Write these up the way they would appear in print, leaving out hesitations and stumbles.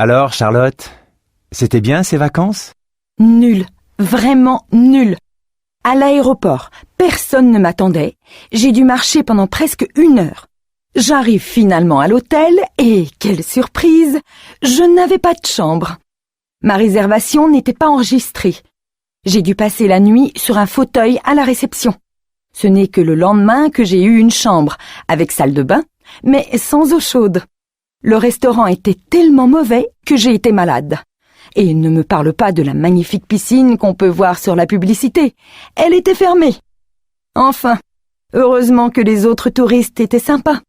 Alors, Charlotte, c'était bien ces vacances? Nul, vraiment nul. À l'aéroport, personne ne m'attendait. J'ai dû marcher pendant presque 1 heure. J'arrive finalement à l'hôtel et, quelle surprise, je n'avais pas de chambre. Ma réservation n'était pas enregistrée. J'ai dû passer la nuit sur un fauteuil à la réception. Ce n'est que le lendemain que j'ai eu une chambre, avec salle de bain, mais sans eau chaude. Le restaurant était tellement mauvais que j'ai été malade. Et ne me parle pas de la magnifique piscine qu'on peut voir sur la publicité. Elle était fermée. Enfin, heureusement que les autres touristes étaient sympas.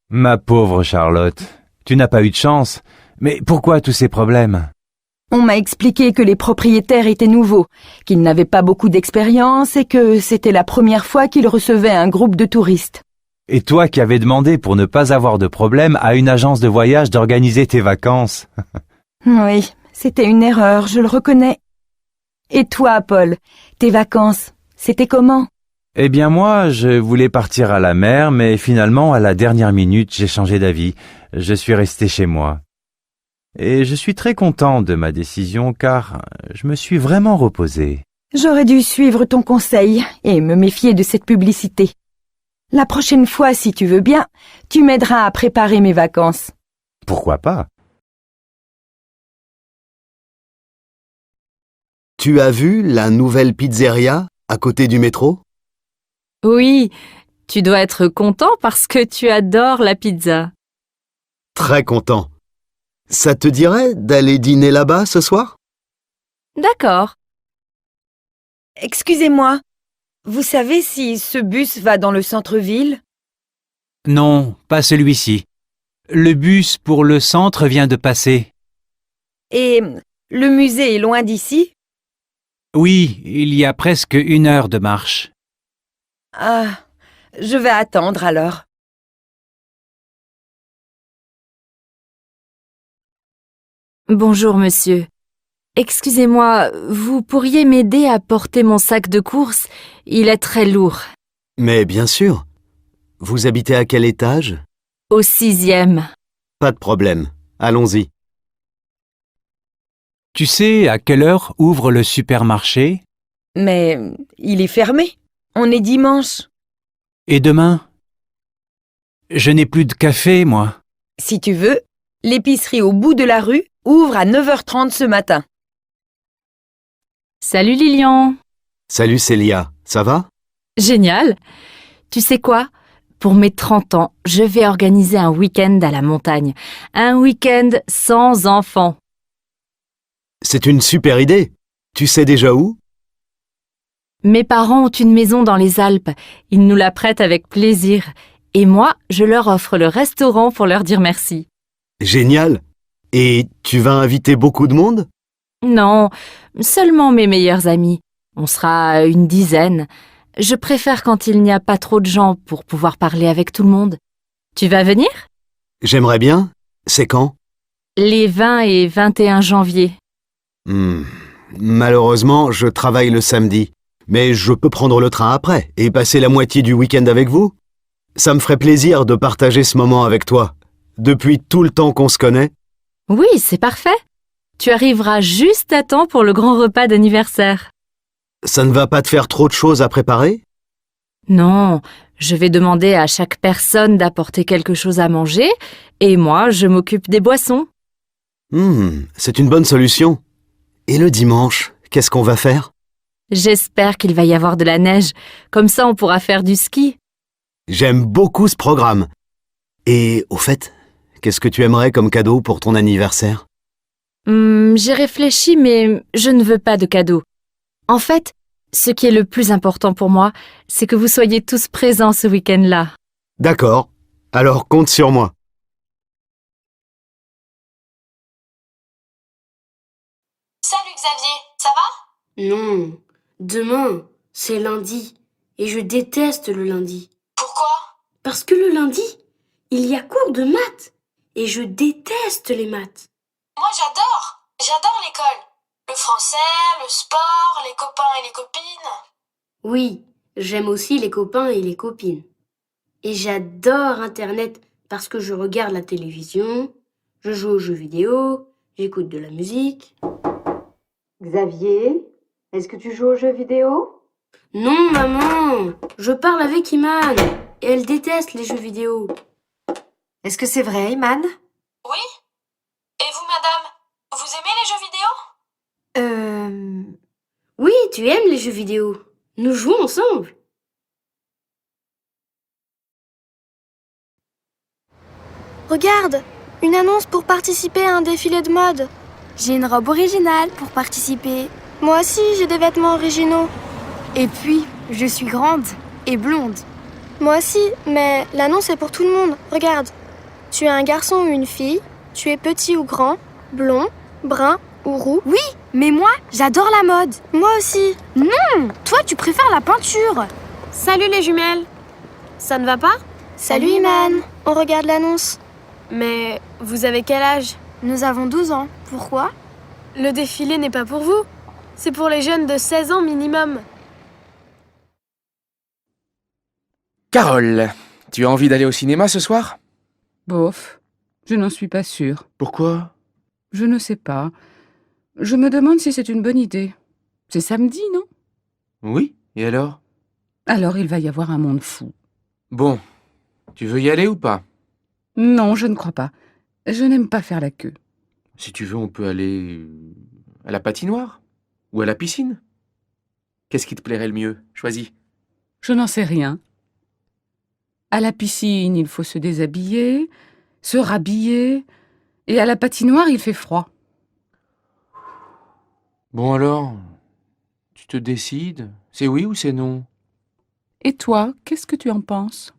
Ma pauvre Charlotte, tu n'as pas eu de chance. Mais pourquoi tous ces problèmes? On m'a expliqué que les propriétaires étaient nouveaux, qu'ils n'avaient pas beaucoup d'expérience et que c'était la première fois qu'ils recevaient un groupe de touristes. Et toi qui avais demandé pour ne pas avoir de problème à une agence de voyage d'organiser tes vacances. Oui, c'était une erreur, je le reconnais. Et toi, Paul, tes vacances, c'était comment? Eh bien moi, je voulais partir à la mer, mais finalement, à la dernière minute, j'ai changé d'avis. Je suis resté chez moi. Et je suis très content de ma décision car je me suis vraiment reposé. J'aurais dû suivre ton conseil et me méfier de cette publicité. La prochaine fois, si tu veux bien, tu m'aideras à préparer mes vacances. Pourquoi pas? Tu as vu la nouvelle pizzeria à côté du métro? Oui, tu dois être content parce que tu adores la pizza. Très content. Ça te dirait d'aller dîner là-bas ce soir? D'accord. Excusez-moi, vous savez si ce bus va dans le centre-ville? Non, pas celui-ci. Le bus pour le centre vient de passer. Et le musée est loin d'ici? Oui, il y a presque 1 heure de marche. Ah, je vais attendre alors. Bonjour, monsieur. Excusez-moi, vous pourriez m'aider à porter mon sac de course? Il est très lourd. Mais bien sûr. Vous habitez à quel étage? Au 6e. Pas de problème. Allons-y. Tu sais à quelle heure ouvre le supermarché? Mais il est fermé. On est dimanche. Et demain? Je n'ai plus de café, moi. Si tu veux, l'épicerie au bout de la rue ouvre à 9h30 ce matin. Salut Lilian. Salut Célia, ça va? Génial. Tu sais quoi? Pour mes 30 ans, je vais organiser un week-end à la montagne. Un week-end sans enfants. C'est une super idée. Tu sais déjà où? Mes parents ont une maison dans les Alpes. Ils nous la prêtent avec plaisir. Et moi, je leur offre le restaurant pour leur dire merci. Génial. Et tu vas inviter beaucoup de monde? Non, seulement mes meilleurs amis. On sera une dizaine. Je préfère quand il n'y a pas trop de gens pour pouvoir parler avec tout le monde. Tu vas venir? J'aimerais bien. C'est quand? Les 20 et 21 janvier. Malheureusement, je travaille le samedi. Mais je peux prendre le train après et passer la moitié du week-end avec vous. Ça me ferait plaisir de partager ce moment avec toi. Depuis tout le temps qu'on se connaît. Oui, c'est parfait. Tu arriveras juste à temps pour le grand repas d'anniversaire. Ça ne va pas te faire trop de choses à préparer? Non, je vais demander à chaque personne d'apporter quelque chose à manger et moi, je m'occupe des boissons. C'est une bonne solution. Et le dimanche, qu'est-ce qu'on va faire? J'espère qu'il va y avoir de la neige. Comme ça, on pourra faire du ski. J'aime beaucoup ce programme. Et au fait, qu'est-ce que tu aimerais comme cadeau pour ton anniversaire? J'ai réfléchi, mais je ne veux pas de cadeau. En fait, ce qui est le plus important pour moi, c'est que vous soyez tous présents ce week-end-là. D'accord. Alors compte sur moi. Salut Xavier, ça va? Non, demain, c'est lundi, et je déteste le lundi. Pourquoi? Parce que le lundi, il y a cours de maths, et je déteste les maths. Moi j'adore l'école. Le français, le sport, les copains et les copines. Oui, j'aime aussi les copains et les copines. Et j'adore Internet parce que je regarde la télévision, je joue aux jeux vidéo, j'écoute de la musique. Xavier, est-ce que tu joues aux jeux vidéo? Non, maman, je parle avec Iman et elle déteste les jeux vidéo. Est-ce que c'est vrai, Iman? Oui? Et vous, madame? Vous aimez les jeux vidéo? Oui, tu aimes les jeux vidéo. Nous jouons ensemble. Regarde, une annonce pour participer à un défilé de mode. J'ai une robe originale pour participer. Moi aussi, j'ai des vêtements originaux. Et puis, je suis grande et blonde. Moi aussi, mais l'annonce est pour tout le monde. Regarde. Tu es un garçon ou une fille, tu es petit ou grand, blond, brun ou roux. Oui, mais moi, j'adore la mode. Moi aussi. Non, toi, tu préfères la peinture. Salut les jumelles. Ça ne va pas? Salut Iman, on regarde l'annonce. Mais vous avez quel âge? Nous avons 12 ans. Pourquoi? Le défilé n'est pas pour vous. C'est pour les jeunes de 16 ans minimum. Carole, tu as envie d'aller au cinéma ce soir? Bof, je n'en suis pas sûre. Pourquoi? Je ne sais pas. Je me demande si c'est une bonne idée. C'est samedi, non? Oui, et alors? Alors il va y avoir un monde fou. Bon, tu veux y aller ou pas? Non, je ne crois pas. Je n'aime pas faire la queue. Si tu veux, on peut aller à la patinoire ou à la piscine. Qu'est-ce qui te plairait le mieux? Choisis. Je n'en sais rien. À la piscine, il faut se déshabiller, se rhabiller, et à la patinoire, il fait froid. Bon alors, tu te décides? C'est oui ou c'est non? Et toi, qu'est-ce que tu en penses?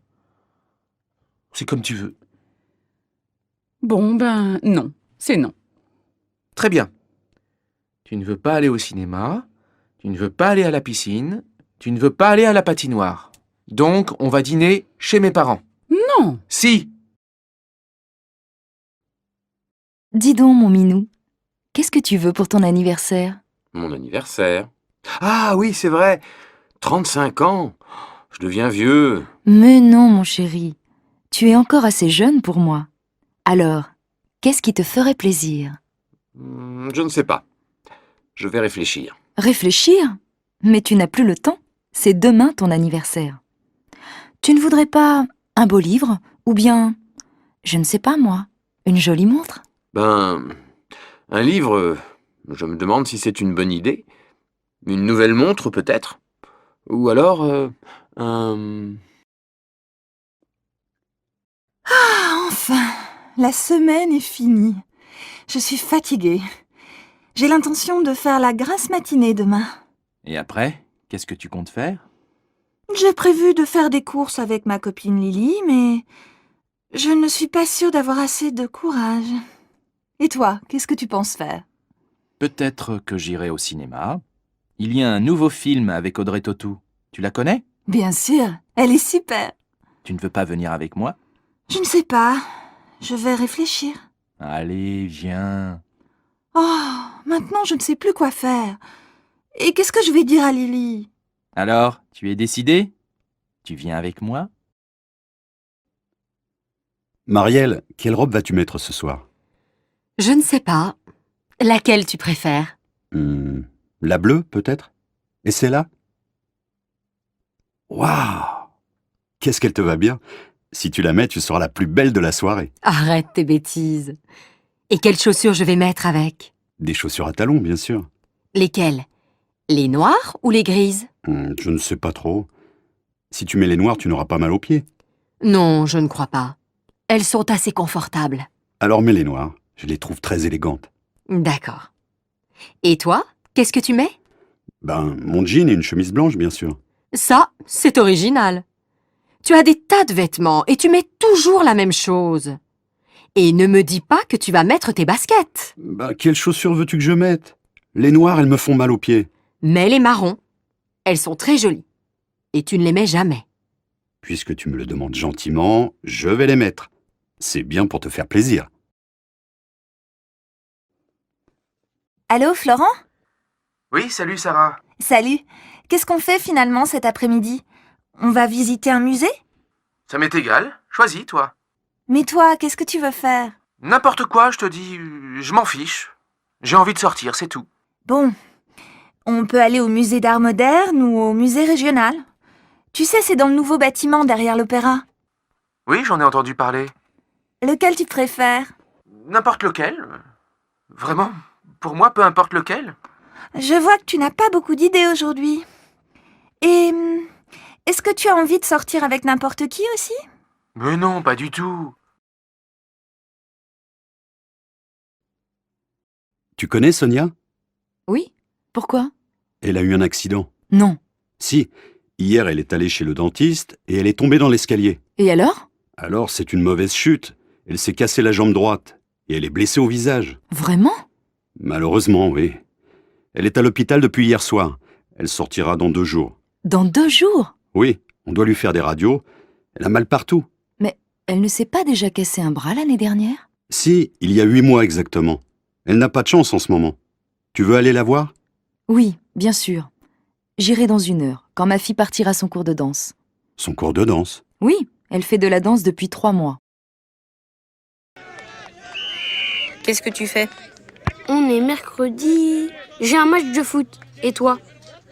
C'est comme tu veux. Bon, ben non, c'est non. Très bien. Tu ne veux pas aller au cinéma, tu ne veux pas aller à la piscine, tu ne veux pas aller à la patinoire. Donc, on va dîner chez mes parents. Non! Si! Dis donc, mon minou, qu'est-ce que tu veux pour ton anniversaire? Mon anniversaire. Ah oui, c'est vrai. 35 ans. Je deviens vieux. Mais non, mon chéri, tu es encore assez jeune pour moi. Alors, qu'est-ce qui te ferait plaisir? Je ne sais pas. Je vais réfléchir. Réfléchir? Mais tu n'as plus le temps. C'est demain ton anniversaire. Tu ne voudrais pas un beau livre? Ou bien, je ne sais pas moi, une jolie montre? Un livre, je me demande si c'est une bonne idée. Une nouvelle montre peut-être. Ou alors un... Ah, enfin, la semaine est finie. Je suis fatiguée. J'ai l'intention de faire la grasse matinée demain. Et après, qu'est-ce que tu comptes faire? J'ai prévu de faire des courses avec ma copine Lily, mais je ne suis pas sûre d'avoir assez de courage. Et toi, qu'est-ce que tu penses faire? Peut-être que j'irai au cinéma. Il y a un nouveau film avec Audrey Tautou. Tu la connais? Bien sûr, elle est super. Tu ne veux pas venir avec moi? Je ne sais pas. Je vais réfléchir. Allez, viens. Oh, maintenant je ne sais plus quoi faire. Et qu'est-ce que je vais dire à Lily? Alors, tu es décidé? Tu viens avec moi? Marielle, quelle robe vas-tu mettre ce soir? Je ne sais pas. Laquelle tu préfères? La bleue, peut-être? Et celle-là? Waouh! Qu'est-ce qu'elle te va bien! Si tu la mets, tu seras la plus belle de la soirée. Arrête tes bêtises. Et quelles chaussures je vais mettre avec? Des chaussures à talons, bien sûr. Lesquelles? Les noires ou les grises? Je ne sais pas trop. Si tu mets les noires, tu n'auras pas mal aux pieds. Non, je ne crois pas. Elles sont assez confortables. Alors mets les noires. Je les trouve très élégantes. D'accord. Et toi, qu'est-ce que tu mets? Mon jean et une chemise blanche, bien sûr. Ça, c'est original. Tu as des tas de vêtements et tu mets toujours la même chose. Et ne me dis pas que tu vas mettre tes baskets. Quelles chaussures veux-tu que je mette? Les noires, elles me font mal aux pieds. Mets les marrons. Elles sont très jolies. Et tu ne les mets jamais. Puisque tu me le demandes gentiment, je vais les mettre. C'est bien pour te faire plaisir. Allô, Florent? Oui, salut Sarah. Salut. Qu'est-ce qu'on fait finalement cet après-midi? On va visiter un musée? Ça m'est égal. Choisis, toi. Mais toi, qu'est-ce que tu veux faire? N'importe quoi, je te dis, je m'en fiche. J'ai envie de sortir, c'est tout. Bon, on peut aller au musée d'art moderne ou au musée régional. Tu sais, c'est dans le nouveau bâtiment derrière l'opéra. Oui, j'en ai entendu parler. Lequel tu préfères? N'importe lequel. Vraiment, pour moi, peu importe lequel. Je vois que tu n'as pas beaucoup d'idées aujourd'hui. Et est-ce que tu as envie de sortir avec n'importe qui aussi? Mais non, pas du tout. Tu connais Sonia? Oui, pourquoi? Elle a eu un accident. Non. Si, hier elle est allée chez le dentiste et elle est tombée dans l'escalier. Et alors? Alors c'est une mauvaise chute. Elle s'est cassée la jambe droite et elle est blessée au visage. Vraiment? Malheureusement, oui. Elle est à l'hôpital depuis hier soir. Elle sortira dans 2 jours. Dans 2 jours? Oui, on doit lui faire des radios. Elle a mal partout. Mais elle ne s'est pas déjà cassé un bras l'année dernière? Si, il y a 8 mois exactement. Elle n'a pas de chance en ce moment. Tu veux aller la voir? Oui, bien sûr. J'irai dans 1 heure, quand ma fille partira son cours de danse. Son cours de danse? Oui, elle fait de la danse depuis 3 mois. Qu'est-ce que tu fais? On est mercredi. J'ai un match de foot. Et toi?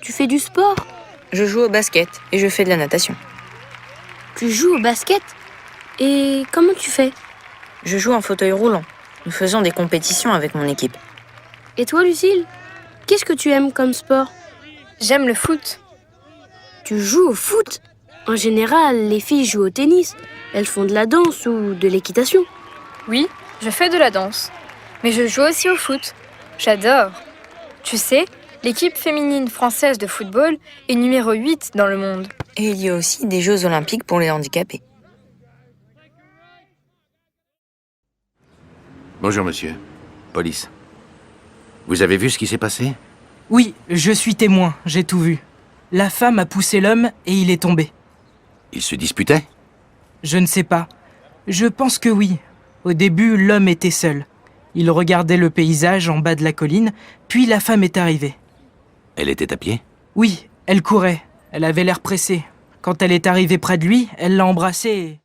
Tu fais du sport? Je joue au basket et je fais de la natation. Tu joues au basket? Et comment tu fais? Je joue en fauteuil roulant. Nous faisons des compétitions avec mon équipe. Et toi, Lucille? Qu'est-ce que tu aimes comme sport? J'aime le foot. Tu joues au foot? En général, les filles jouent au tennis. Elles font de la danse ou de l'équitation. Oui, je fais de la danse. Mais je joue aussi au foot. J'adore. Tu sais, l'équipe féminine française de football est numéro 8 dans le monde. Et il y a aussi des Jeux olympiques pour les handicapés. Bonjour, monsieur. Police. Vous avez vu ce qui s'est passé? Oui, je suis témoin, j'ai tout vu. La femme a poussé l'homme et il est tombé. Ils se disputaient? Je ne sais pas. Je pense que oui. Au début, l'homme était seul. Il regardait le paysage en bas de la colline, puis la femme est arrivée. Elle était à pied? Oui, elle courait. Elle avait l'air pressée. Quand elle est arrivée près de lui, elle l'a embrassé et...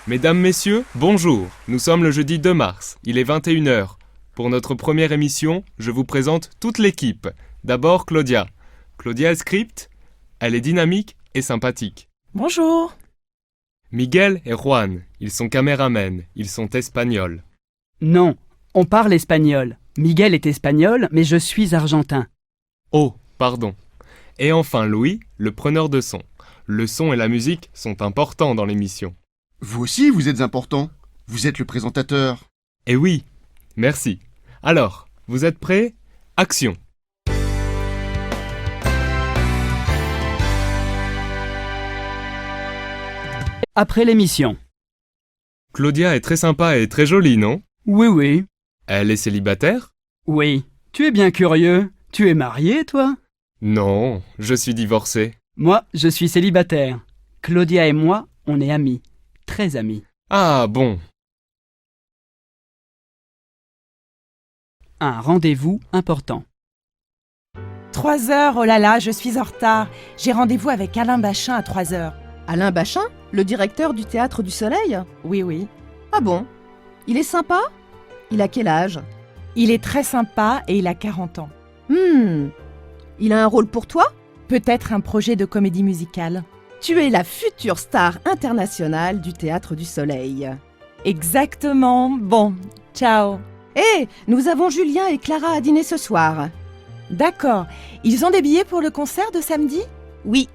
Mesdames, Messieurs, bonjour. Nous sommes le jeudi 2 mars. Il est 21h. Pour notre première émission, je vous présente toute l'équipe. D'abord Claudia. Claudia est script. Elle est dynamique et sympathique. Bonjour. Miguel et Juan. Ils sont caméramens. Ils sont espagnols. Non, on parle espagnol. Miguel est espagnol, mais je suis argentin. Oh, pardon. Et enfin Louis, le preneur de son. Le son et la musique sont importants dans l'émission. Vous aussi, vous êtes important. Vous êtes le présentateur. Eh oui, merci. Alors, vous êtes prêts? Action! Après l'émission. Claudia est très sympa et très jolie, non? Oui, oui. Elle est célibataire? Oui. Tu es bien curieux. Tu es marié, toi? Non, je suis divorcé. Moi, je suis célibataire. Claudia et moi, on est amis. Très amis. Ah bon. Un rendez-vous important. 3 heures, oh là là, je suis en retard. J'ai rendez-vous avec Alain Bachin à 3 heures. Alain Bachin, le directeur du Théâtre du Soleil? Oui, oui. Ah bon? Il est sympa? Il a quel âge? Il est très sympa et il a 40 ans. Il a un rôle pour toi? Peut-être un projet de comédie musicale. Tu es la future star internationale du Théâtre du Soleil. Exactement. Bon, ciao. Hé, nous avons Julien et Clara à dîner ce soir. D'accord. Ils ont des billets pour le concert de samedi? Oui.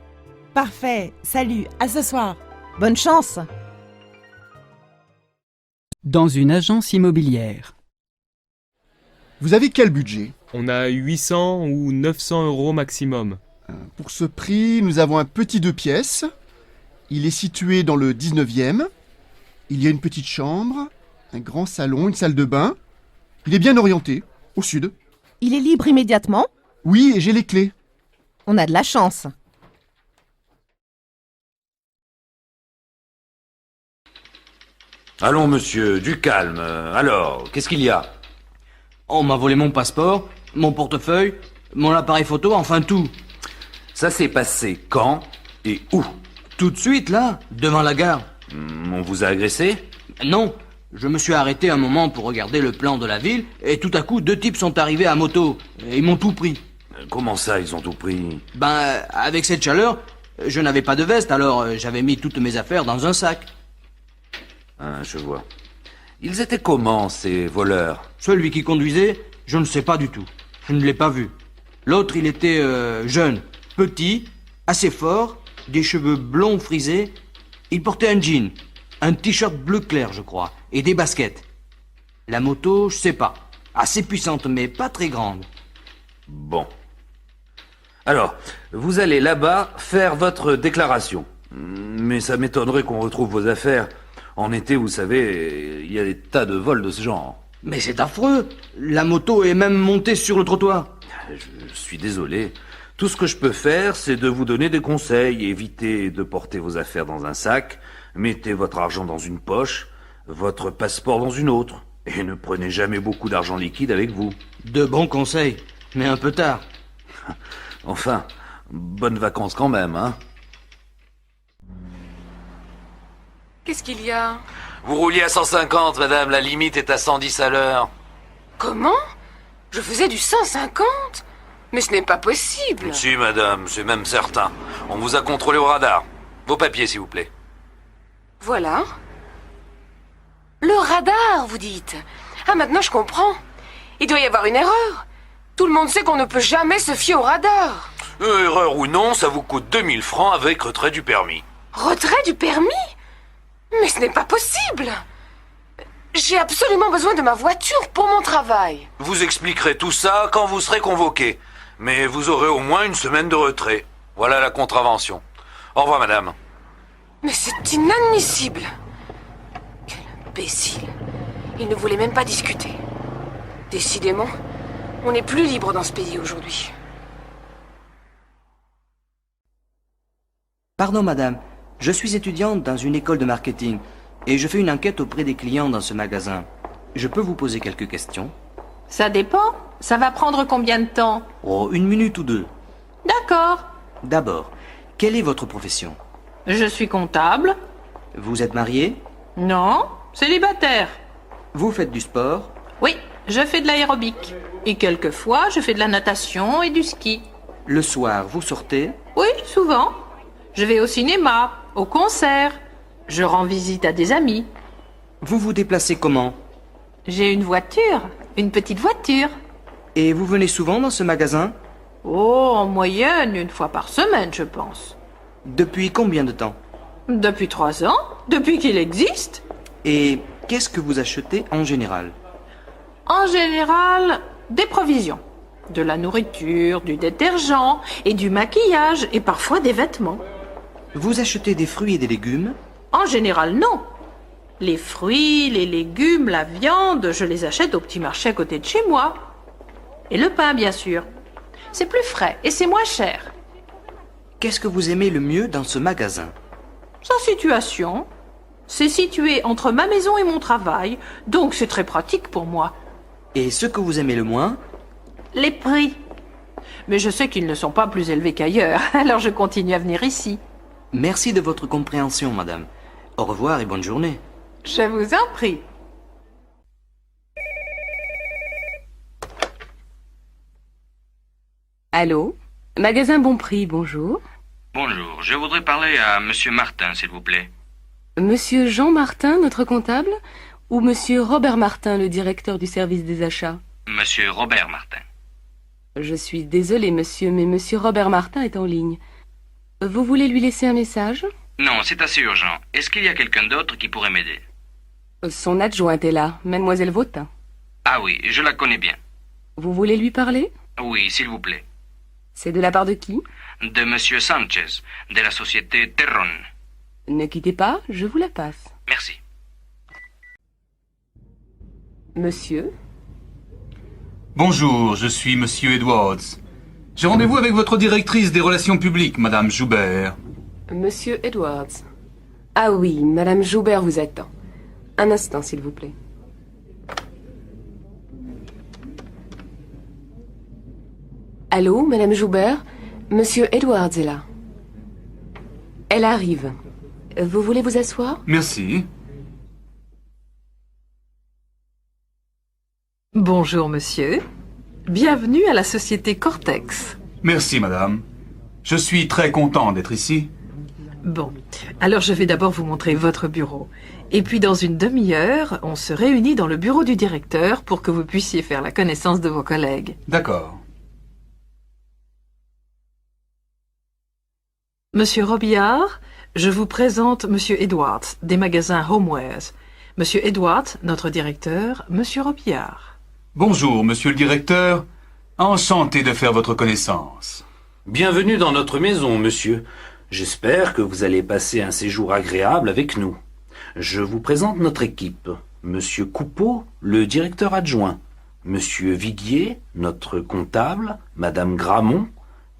Parfait. Salut, à ce soir. Bonne chance. Dans une agence immobilière. Vous avez quel budget? On a 800 ou 900 euros maximum. Pour ce prix, nous avons un petit 2 pièces. Il est situé dans le 19e. Il y a une petite chambre, un grand salon, une salle de bain. Il est bien orienté, au sud. Il est libre immédiatement? Oui, et j'ai les clés. On a de la chance. Allons, monsieur, du calme. Alors, qu'est-ce qu'il y a? On m'a volé mon passeport, mon portefeuille Mon appareil photo, enfin tout. Ça s'est passé quand et où? Tout de suite, là, devant la gare. On vous a agressé? Non, je me suis arrêté un moment pour regarder le plan de la ville, et tout à coup, 2 types sont arrivés à moto, et ils m'ont tout pris. Comment ça, ils ont tout pris? Ben, avec cette chaleur, je n'avais pas de veste, alors j'avais mis toutes mes affaires dans un sac. Ah, je vois. Ils étaient comment, ces voleurs? Celui qui conduisait, je ne sais pas du tout. Je ne l'ai pas vu. L'autre, il était jeune, petit, assez fort, des cheveux blonds frisés. Il portait un jean, un t-shirt bleu clair, je crois, et des baskets. La moto, je sais pas. Assez puissante, mais pas très grande. Bon. Alors, vous allez là-bas faire votre déclaration. Mais ça m'étonnerait qu'on retrouve vos affaires. En été, vous savez, il y a des tas de vols de ce genre. Mais c'est affreux. La moto est même montée sur le trottoir. Je suis désolé. Tout ce que je peux faire, c'est de vous donner des conseils. Évitez de porter vos affaires dans un sac. Mettez votre argent dans une poche, votre passeport dans une autre. Et ne prenez jamais beaucoup d'argent liquide avec vous. De bons conseils, mais un peu tard. Enfin, bonnes vacances quand même, hein. Qu'est-ce qu'il y a? Vous rouliez à 150, madame, la limite est à 110 à l'heure. Comment? Je faisais du 150? Mais ce n'est pas possible. Si, madame, c'est même certain. On vous a contrôlé au radar. Vos papiers, s'il vous plaît. Voilà. Le radar, vous dites? Ah, maintenant je comprends. Il doit y avoir une erreur. Tout le monde sait qu'on ne peut jamais se fier au radar. Erreur ou non, ça vous coûte 2000 francs avec retrait du permis. Retrait du permis? Mais ce n'est pas possible. J'ai absolument besoin de ma voiture pour mon travail. Vous expliquerez tout ça quand vous serez convoqué. Mais vous aurez au moins une semaine de retrait. Voilà la contravention. Au revoir, madame. Mais c'est inadmissible. Quel imbécile. Il ne voulait même pas discuter. Décidément, on n'est plus libre dans ce pays aujourd'hui. Pardon, madame. Je suis étudiante dans une école de marketing et je fais une enquête auprès des clients dans ce magasin. Je peux vous poser quelques questions? Ça dépend. Ça va prendre combien de temps? Oh, 1 minute ou 2. D'accord. D'abord, quelle est votre profession? Je suis comptable. Vous êtes marié? Non, célibataire. Vous faites du sport? Oui, je fais de l'aérobic. Et quelquefois, je fais de la natation et du ski. Le soir, vous sortez? Oui, souvent. Je vais au cinéma, au concert. Je rends visite à des amis. Vous vous déplacez comment? J'ai une voiture, une petite voiture. Et vous venez souvent dans ce magasin? Oh, en moyenne, 1 fois par semaine, je pense. Depuis combien de temps? Depuis 3 ans, depuis qu'il existe. Et qu'est-ce que vous achetez en général? En général, des provisions. De la nourriture, du détergent et du maquillage et parfois des vêtements. Vous achetez des fruits et des légumes? En général, non. Les fruits, les légumes, la viande, je les achète au petit marché à côté de chez moi. Et le pain, bien sûr. C'est plus frais et c'est moins cher. Qu'est-ce que vous aimez le mieux dans ce magasin? Sa situation. C'est situé entre ma maison et mon travail, donc c'est très pratique pour moi. Et ce que vous aimez le moins? Les prix. Mais je sais qu'ils ne sont pas plus élevés qu'ailleurs, alors je continue à venir ici. Merci de votre compréhension, madame. Au revoir et bonne journée. Je vous en prie. Allô? Magasin Bon Prix, bonjour. Bonjour, je voudrais parler à Monsieur Martin, s'il vous plaît. Monsieur Jean Martin, notre comptable, ou Monsieur Robert Martin, le directeur du service des achats? Monsieur Robert Martin. Je suis désolée, monsieur, mais Monsieur Robert Martin est en ligne. Vous voulez lui laisser un message? Non, c'est assez urgent. Est-ce qu'il y a quelqu'un d'autre qui pourrait m'aider? Son adjointe est là, Mademoiselle Vautin. Ah oui, je la connais bien. Vous voulez lui parler? Oui, s'il vous plaît. C'est de la part de qui? De Monsieur Sanchez, de la société Terron. Ne quittez pas, je vous la passe. Merci. Monsieur? Bonjour, je suis Monsieur Edwards. J'ai rendez-vous avec votre directrice des relations publiques, Madame Joubert. Monsieur Edwards. Ah oui, Madame Joubert vous attend. Un instant, s'il vous plaît. Allô, Madame Joubert? Monsieur Edwards est là. Elle arrive. Vous voulez vous asseoir? Merci. Bonjour, monsieur. Bienvenue à la société Cortex. Merci, madame. Je suis très content d'être ici. Bon, alors je vais d'abord vous montrer votre bureau. Et puis dans une demi-heure, on se réunit dans le bureau du directeur pour que vous puissiez faire la connaissance de vos collègues. D'accord. Monsieur Robillard, je vous présente Monsieur Edwards, des magasins Homewares. Monsieur Edwards, notre directeur, Monsieur Robillard. Bonjour, monsieur le directeur. Enchanté de faire votre connaissance. Bienvenue dans notre maison, monsieur. J'espère que vous allez passer un séjour agréable avec nous. Je vous présente notre équipe. Monsieur Coupeau, le directeur adjoint. Monsieur Viguier, notre comptable. Madame Gramont,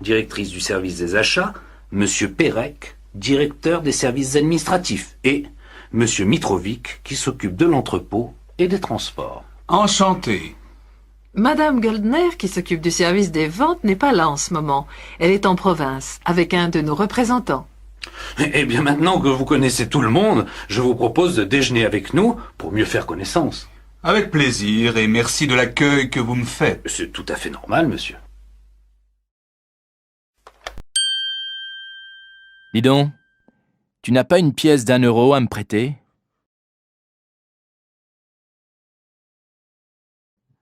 directrice du service des achats. Monsieur Pérec, directeur des services administratifs. Et Monsieur Mitrovic, qui s'occupe de l'entrepôt et des transports. Enchanté. Madame Goldner, qui s'occupe du service des ventes, n'est pas là en ce moment. Elle est en province, avec un de nos représentants. Eh bien, maintenant que vous connaissez tout le monde, je vous propose de déjeuner avec nous pour mieux faire connaissance. Avec plaisir et merci de l'accueil que vous me faites. C'est tout à fait normal, monsieur. Dis donc, tu n'as pas une pièce d'1 euro à me prêter?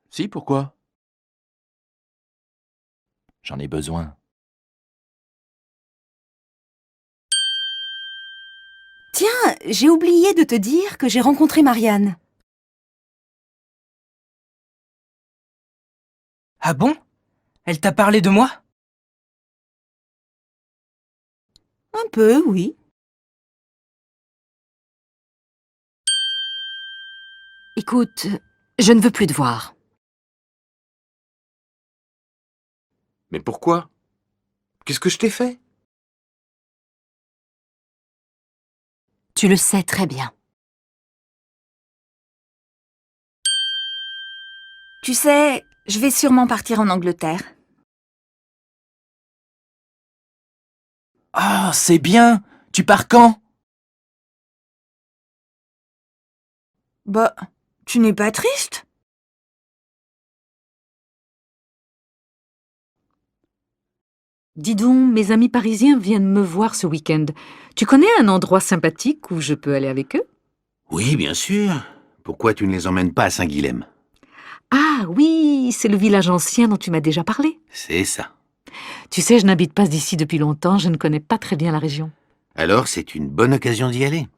Si, pourquoi? J'en ai besoin. Tiens, j'ai oublié de te dire que j'ai rencontré Marianne. Ah bon? Elle t'a parlé de moi? Un peu, oui. Écoute, je ne veux plus te voir. Mais pourquoi? Qu'est-ce que je t'ai fait? Tu le sais très bien. Tu sais, je vais sûrement partir en Angleterre. Ah, c'est bien! Tu pars quand? Bah, tu n'es pas triste? Dis donc, mes amis parisiens viennent me voir ce week-end. Tu connais un endroit sympathique où je peux aller avec eux? Oui, bien sûr. Pourquoi tu ne les emmènes pas à Saint-Guilhem? Ah oui, c'est le village ancien dont tu m'as déjà parlé. C'est ça. Tu sais, je n'habite pas ici depuis longtemps, je ne connais pas très bien la région. Alors, c'est une bonne occasion d'y aller.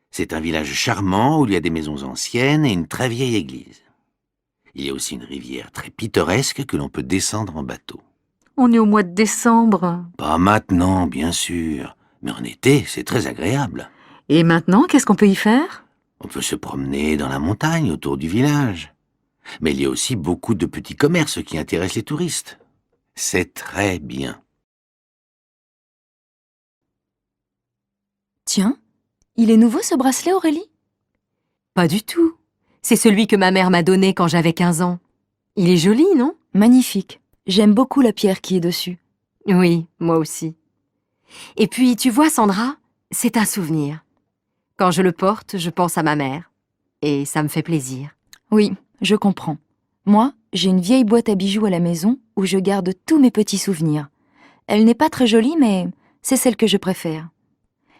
C'est un village charmant où il y a des maisons anciennes et une très vieille église. Il y a aussi une rivière très pittoresque que l'on peut descendre en bateau. On est au mois de décembre. Pas maintenant, bien sûr. Mais en été, c'est très agréable. Et maintenant, qu'est-ce qu'on peut y faire? On peut se promener dans la montagne autour du village. Mais il y a aussi beaucoup de petits commerces qui intéressent les touristes. C'est très bien. Tiens, il est nouveau ce bracelet, Aurélie? Pas du tout. C'est celui que ma mère m'a donné quand j'avais 15 ans. Il est joli, non? Magnifique. J'aime beaucoup la pierre qui est dessus. Oui, moi aussi. Et puis, tu vois, Sandra, c'est un souvenir. Quand je le porte, je pense à ma mère. Et ça me fait plaisir. Oui, je comprends. Moi, j'ai une vieille boîte à bijoux à la maison où je garde tous mes petits souvenirs. Elle n'est pas très jolie, mais c'est celle que je préfère.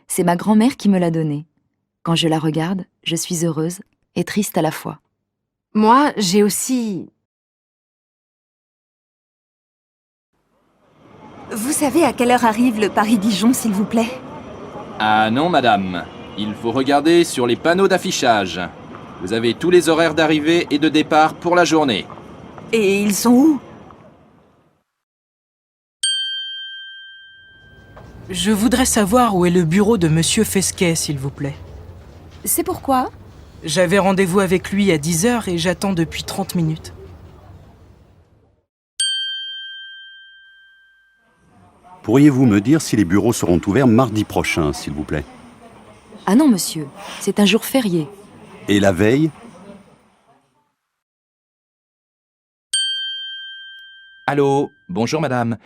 C'est ma grand-mère qui me l'a donnée. Quand je la regarde, je suis heureuse et triste à la fois. Moi, j'ai aussi... Vous savez à quelle heure arrive le Paris-Dijon, s'il vous plaît? Ah non, madame. Il faut regarder sur les panneaux d'affichage. Vous avez tous les horaires d'arrivée et de départ pour la journée. Et ils sont où? Je voudrais savoir où est le bureau de Monsieur Fesquet, s'il vous plaît. C'est pourquoi? J'avais rendez-vous avec lui à 10h et j'attends depuis 30 minutes. Pourriez-vous me dire si les bureaux seront ouverts mardi prochain, s'il vous plaît? Ah non, monsieur, c'est un jour férié. Et la veille? Allô, bonjour madame.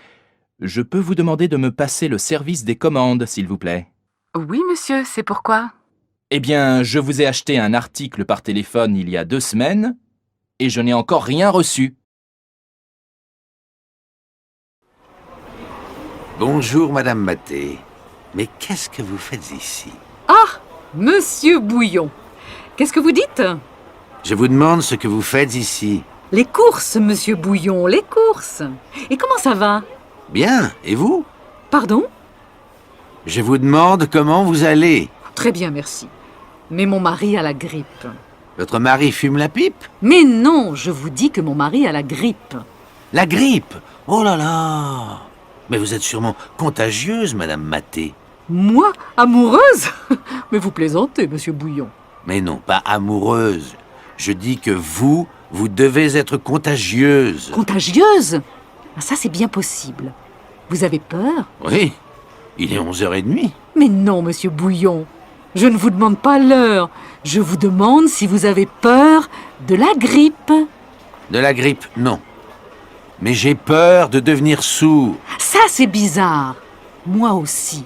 Je peux vous demander de me passer le service des commandes, s'il vous plaît? Oui, monsieur, c'est pourquoi? Eh bien, je vous ai acheté un article par téléphone il y a 2 semaines et je n'ai encore rien reçu. Bonjour, Madame Maté. Mais qu'est-ce que vous faites ici? Ah, Monsieur Bouillon. Qu'est-ce que vous dites? Je vous demande ce que vous faites ici. Les courses, Monsieur Bouillon, les courses. Et comment ça va? Bien, et vous? Pardon? Je vous demande comment vous allez. Très bien, merci. Mais mon mari a la grippe. Votre mari fume la pipe? Mais non, je vous dis que mon mari a la grippe. La grippe? Oh là là! Mais vous êtes sûrement contagieuse, Madame Maté. Moi, amoureuse? Mais vous plaisantez, Monsieur Bouillon. Mais non, pas amoureuse. Je dis que vous devez être contagieuse. Contagieuse? Ah, ça, c'est bien possible. Vous avez peur? Oui, il est 11h30. Mais non, Monsieur Bouillon. Je ne vous demande pas l'heure. Je vous demande si vous avez peur de la grippe. De la grippe, non. Mais j'ai peur de devenir sourd. Ça, c'est bizarre. Moi aussi.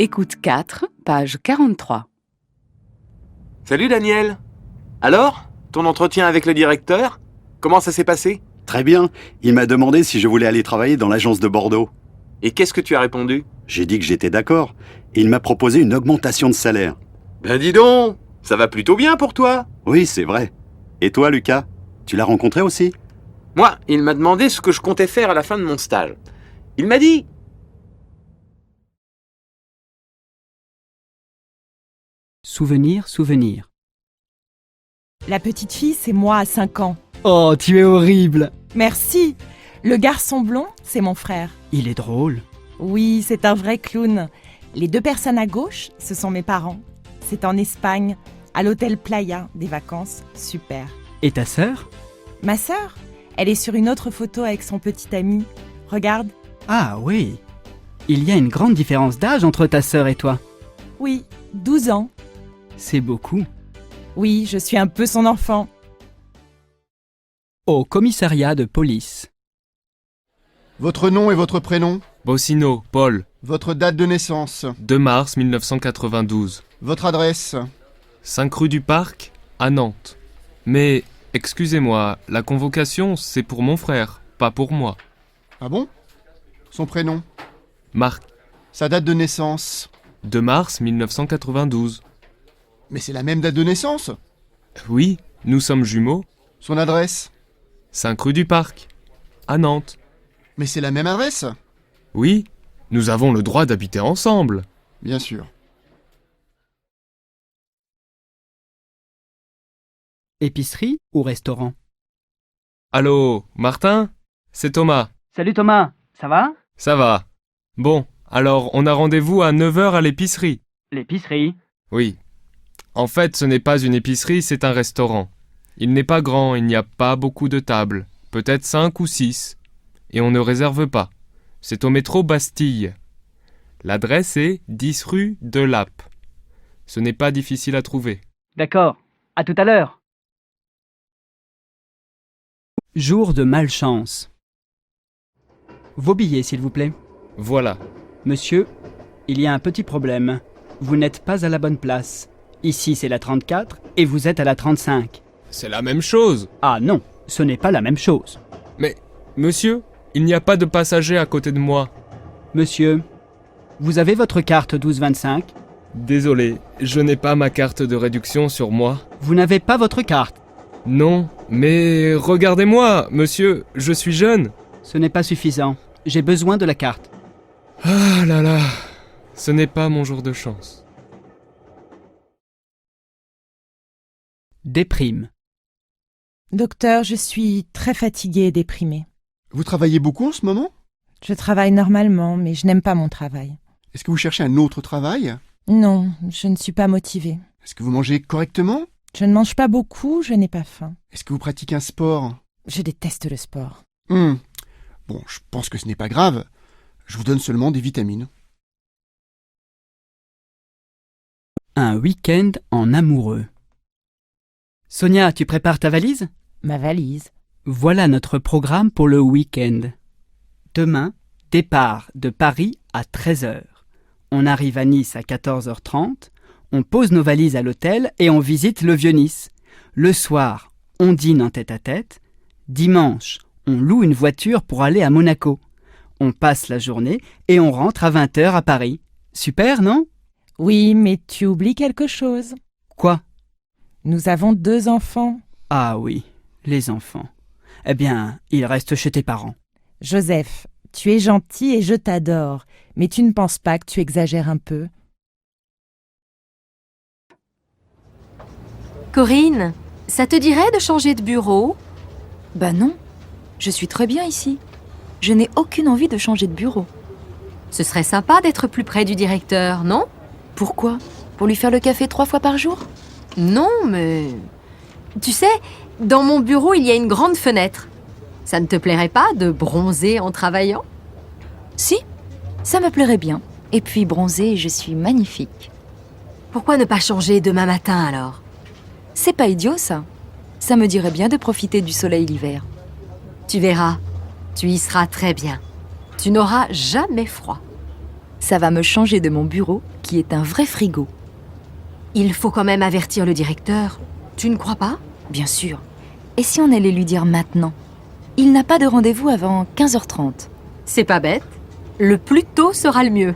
Écoute 4, page 43. Salut Daniel. Alors, ton entretien avec le directeur? Comment ça s'est passé? Très bien. Il m'a demandé si je voulais aller travailler dans l'agence de Bordeaux. Et qu'est-ce que tu as répondu? J'ai dit que j'étais d'accord. Et il m'a proposé une augmentation de salaire. Ben dis donc, ça va plutôt bien pour toi. Oui, c'est vrai. Et toi, Lucas? Tu l'as rencontré aussi? Moi, il m'a demandé ce que je comptais faire à la fin de mon stage. Il m'a dit... Souvenir, souvenir. La petite fille, c'est moi à 5 ans. Oh, tu es horrible. Merci. Le garçon blond, c'est mon frère. Il est drôle. Oui, c'est un vrai clown. Les 2 personnes à gauche, ce sont mes parents. C'est en Espagne, à l'hôtel Playa, des vacances super. Et ta sœur? Ma sœur, elle est sur une autre photo avec son petit ami. Regarde. Ah oui. Il y a une grande différence d'âge entre ta sœur et toi. Oui, 12 ans. C'est beaucoup. Oui, je suis un peu son enfant. Au commissariat de police. Votre nom et votre prénom? Bossino, Paul. Votre date de naissance? 2 mars 1992. Votre adresse? 5 rue du Parc, à Nantes. Mais, excusez-moi, la convocation, c'est pour mon frère, pas pour moi. Ah bon? Son prénom? Marc. Sa date de naissance? 2 mars 1992. Mais c'est la même date de naissance? Oui, nous sommes jumeaux. Son adresse? 5 rue du Parc, à Nantes. Mais c'est la même adresse? Oui, nous avons le droit d'habiter ensemble. Bien sûr. Épicerie ou restaurant? Allô, Martin? C'est Thomas. Salut Thomas, ça va? Ça va. Bon, alors on a rendez-vous à 9h à l'épicerie. L'épicerie? Oui. En fait, ce n'est pas une épicerie, c'est un restaurant. Il n'est pas grand, il n'y a pas beaucoup de tables. Peut-être 5 ou 6. Et on ne réserve pas. C'est au métro Bastille. L'adresse est 10 rue de Lappe. Ce n'est pas difficile à trouver. D'accord, à tout à l'heure. Jour de malchance. Vos billets, s'il vous plaît. Voilà. Monsieur, il y a un petit problème. Vous n'êtes pas à la bonne place. Ici, c'est la 34 et vous êtes à la 35. C'est la même chose. Ah non, ce n'est pas la même chose. Mais, monsieur, il n'y a pas de passager à côté de moi. Monsieur, vous avez votre carte 1225? Désolé, je n'ai pas ma carte de réduction sur moi. Vous n'avez pas votre carte? Non, mais regardez-moi, monsieur, je suis jeune. Ce n'est pas suffisant. J'ai besoin de la carte. Ah là là, ce n'est pas mon jour de chance. Déprime. Docteur, je suis très fatiguée et déprimée. Vous travaillez beaucoup en ce moment? Je travaille normalement, mais je n'aime pas mon travail. Est-ce que vous cherchez un autre travail? Non, je ne suis pas motivée. Est-ce que vous mangez correctement? Je ne mange pas beaucoup, je n'ai pas faim. Est-ce que vous pratiquez un sport? Je déteste le sport. Bon, je pense que ce n'est pas grave. Je vous donne seulement des vitamines. Un week-end en amoureux. Sonia, tu prépares ta valise? Ma valise. Voilà notre programme pour le week-end. Demain, départ de Paris à 13h. On arrive à Nice à 14h30, on pose nos valises à l'hôtel et on visite le Vieux-Nice. Le soir, on dîne en tête-à-tête. Dimanche, on loue une voiture pour aller à Monaco. On passe la journée et on rentre à 20h à Paris. Super, non? Oui, mais tu oublies quelque chose. Quoi? Nous avons 2 enfants. Ah oui, les enfants. Eh bien, ils restent chez tes parents. Joseph, tu es gentil et je t'adore, mais tu ne penses pas que tu exagères un peu? Corinne, ça te dirait de changer de bureau? Bah non, je suis très bien ici. Je n'ai aucune envie de changer de bureau. Ce serait sympa d'être plus près du directeur, non? Pourquoi? Pour lui faire le café 3 fois par jour? Non, mais... Tu sais, dans mon bureau, il y a une grande fenêtre. Ça ne te plairait pas de bronzer en travaillant? Si, ça me plairait bien. Et puis bronzer, je suis magnifique. Pourquoi ne pas changer demain matin alors? C'est pas idiot ça. Ça me dirait bien de profiter du soleil l'hiver. Tu verras, tu y seras très bien. Tu n'auras jamais froid. Ça va me changer de mon bureau, qui est un vrai frigo. Il faut quand même avertir le directeur. Tu ne crois pas? Bien sûr. Et si on allait lui dire maintenant? Il n'a pas de rendez-vous avant 15h30. C'est pas bête. Le plus tôt sera le mieux.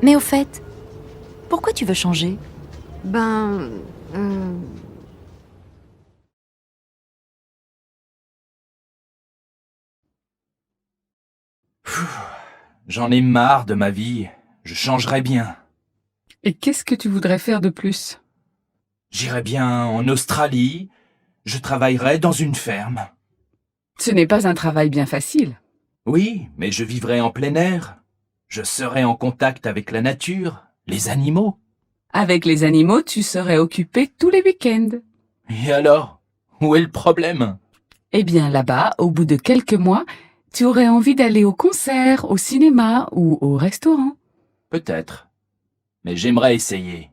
Mais au fait, pourquoi tu veux changer? J'en ai marre de ma vie. Je changerais bien. Et qu'est-ce que tu voudrais faire de plus? J'irais bien en Australie. Je travaillerais dans une ferme. Ce n'est pas un travail bien facile. Oui, mais je vivrais en plein air. Je serais en contact avec la nature, les animaux. Avec les animaux, tu serais occupé tous les week-ends. Et alors? Où est le problème? Eh bien, là-bas, au bout de quelques mois, tu aurais envie d'aller au concert, au cinéma ou au restaurant. Peut-être. Mais j'aimerais essayer.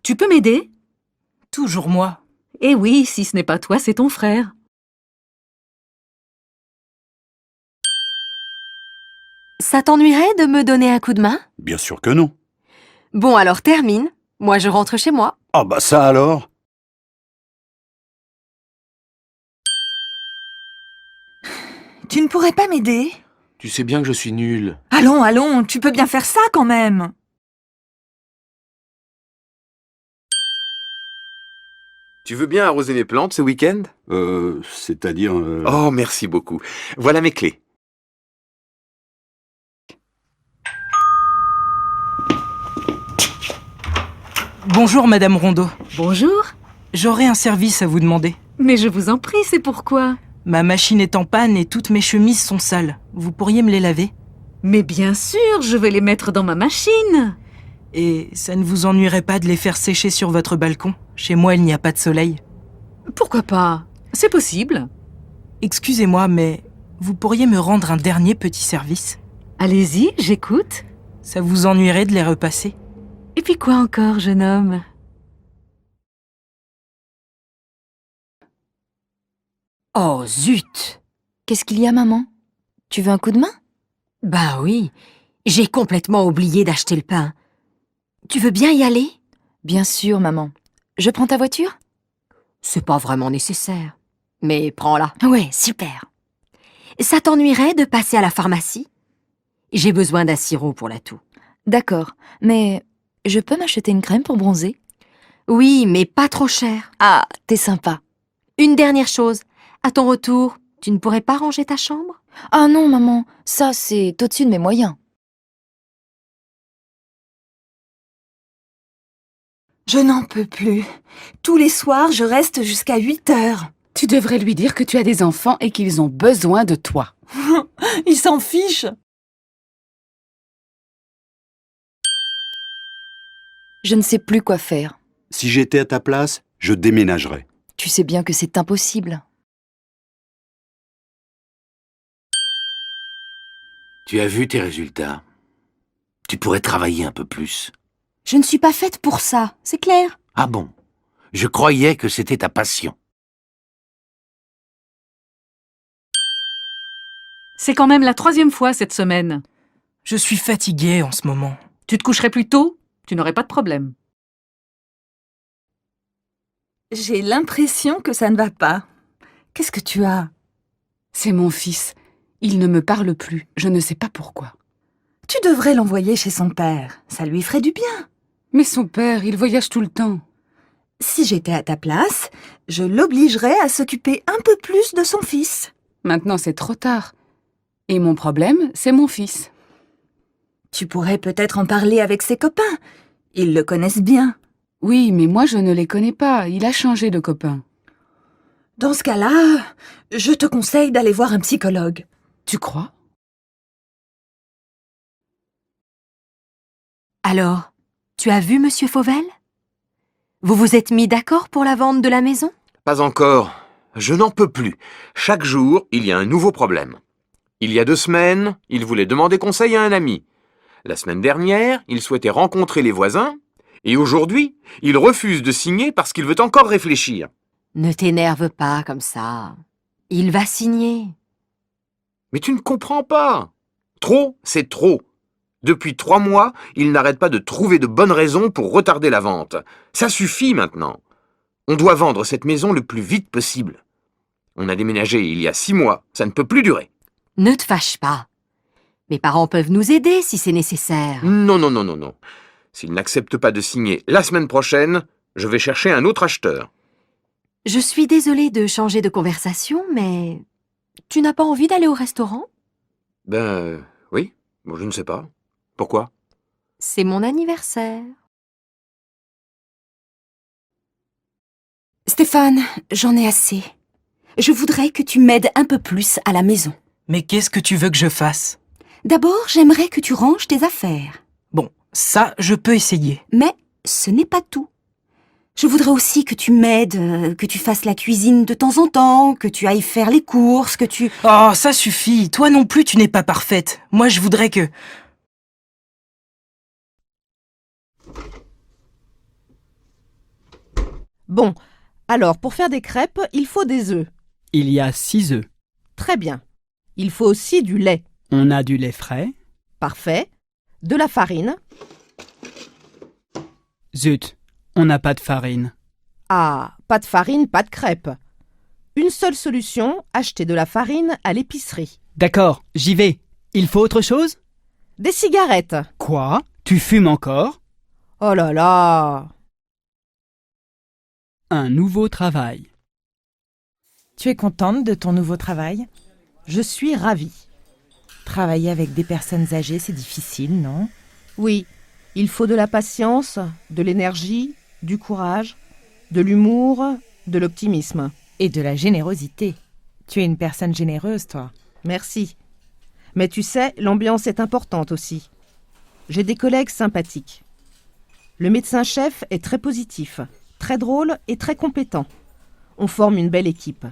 Tu peux m'aider? Toujours moi. Eh oui, si ce n'est pas toi, c'est ton frère. Ça t'ennuierait de me donner un coup de main? Bien sûr que non. Bon, alors termine. Moi, je rentre chez moi. Ah bah ça alors? Tu ne pourrais pas m'aider? Tu sais bien que je suis nul. Allons, allons, tu peux bien faire ça quand même. Tu veux bien arroser mes plantes ce week-end? C'est-à-dire... Oh, merci beaucoup. Voilà mes clés. Bonjour, Madame Rondeau. Bonjour. J'aurais un service à vous demander. Mais je vous en prie, c'est pourquoi? Ma machine est en panne et toutes mes chemises sont sales. Vous pourriez me les laver? Mais bien sûr, je vais les mettre dans ma machine. Et ça ne vous ennuierait pas de les faire sécher sur votre balcon? Chez moi, il n'y a pas de soleil. Pourquoi pas? C'est possible. Excusez-moi, mais vous pourriez me rendre un dernier petit service? Allez-y, j'écoute. Ça vous ennuierait de les repasser? Et puis quoi encore, jeune homme? Oh, zut! Qu'est-ce qu'il y a, maman? Tu veux un coup de main? Bah oui, j'ai complètement oublié d'acheter le pain. Tu veux bien y aller? Bien sûr, maman. Je prends ta voiture? C'est pas vraiment nécessaire. Mais prends-la. Ouais, super. Ça t'ennuierait de passer à la pharmacie? J'ai besoin d'un sirop pour la toux. D'accord, mais je peux m'acheter une crème pour bronzer? Oui, mais pas trop cher. Ah, t'es sympa. Une dernière chose. À ton retour, tu ne pourrais pas ranger ta chambre? Ah non, maman, ça c'est au-dessus de mes moyens. Je n'en peux plus. Tous les soirs, je reste jusqu'à 8h. Tu devrais lui dire que tu as des enfants et qu'ils ont besoin de toi. Il s'en fiche. Je ne sais plus quoi faire. Si j'étais à ta place, je déménagerais. Tu sais bien que c'est impossible. Tu as vu tes résultats? Tu pourrais travailler un peu plus. Je ne suis pas faite pour ça, c'est clair. Ah bon? Je croyais que c'était ta passion. C'est quand même la 3e fois cette semaine. Je suis fatiguée en ce moment. Tu te coucherais plus tôt, tu n'aurais pas de problème. J'ai l'impression que ça ne va pas. Qu'est-ce que tu as? C'est mon fils. Il ne me parle plus. Je ne sais pas pourquoi. Tu devrais l'envoyer chez son père. Ça lui ferait du bien. Mais son père, il voyage tout le temps. Si j'étais à ta place, je l'obligerais à s'occuper un peu plus de son fils. Maintenant, c'est trop tard. Et mon problème, c'est mon fils. Tu pourrais peut-être en parler avec ses copains. Ils le connaissent bien. Oui, mais moi, je ne les connais pas. Il a changé de copain. Dans ce cas-là, je te conseille d'aller voir un psychologue. Tu crois? Alors, tu as vu Monsieur Fauvel? Vous vous êtes mis d'accord pour la vente de la maison? Pas encore. Je n'en peux plus. Chaque jour, il y a un nouveau problème. Il y a 2 semaines, il voulait demander conseil à un ami. La semaine dernière, il souhaitait rencontrer les voisins. Et aujourd'hui, il refuse de signer parce qu'il veut encore réfléchir. Ne t'énerve pas comme ça. Il va signer. Mais tu ne comprends pas. Trop, c'est trop. Depuis 3 mois, il n'arrête pas de trouver de bonnes raisons pour retarder la vente. Ça suffit maintenant. On doit vendre cette maison le plus vite possible. On a déménagé il y a 6 mois, ça ne peut plus durer. Ne te fâche pas. Mes parents peuvent nous aider si c'est nécessaire. Non, non, non, non, non. S'il n'accepte pas de signer la semaine prochaine, je vais chercher un autre acheteur. Je suis désolée de changer de conversation, mais tu n'as pas envie d'aller au restaurant? Oui. Bon, je ne sais pas. Pourquoi? C'est mon anniversaire. Stéphane, j'en ai assez. Je voudrais que tu m'aides un peu plus à la maison. Mais qu'est-ce que tu veux que je fasse? D'abord, j'aimerais que tu ranges tes affaires. Bon, ça, je peux essayer. Mais ce n'est pas tout. Je voudrais aussi que tu m'aides, que tu fasses la cuisine de temps en temps, que tu ailles faire les courses, que tu... Oh, ça suffit. Toi non plus, tu n'es pas parfaite. Moi, je voudrais que... Bon, alors pour faire des crêpes, il faut des œufs. Il y a 6 œufs. Très bien. Il faut aussi du lait. On a du lait frais. Parfait. De la farine. Zut, on n'a pas de farine. Ah, pas de farine, pas de crêpes. Une seule solution, acheter de la farine à l'épicerie. D'accord, j'y vais. Il faut autre chose? Des cigarettes. Quoi? Tu fumes encore? Oh là là! Un nouveau travail. Tu es contente de ton nouveau travail? Je suis ravie. Travailler avec des personnes âgées, c'est difficile, non? Oui, il faut de la patience, de l'énergie, du courage, de l'humour, de l'optimisme. Et de la générosité. Tu es une personne généreuse, toi. Merci. Mais tu sais, l'ambiance est importante aussi. J'ai des collègues sympathiques. Le médecin-chef est très positif, très drôle et très compétent. On forme une belle équipe.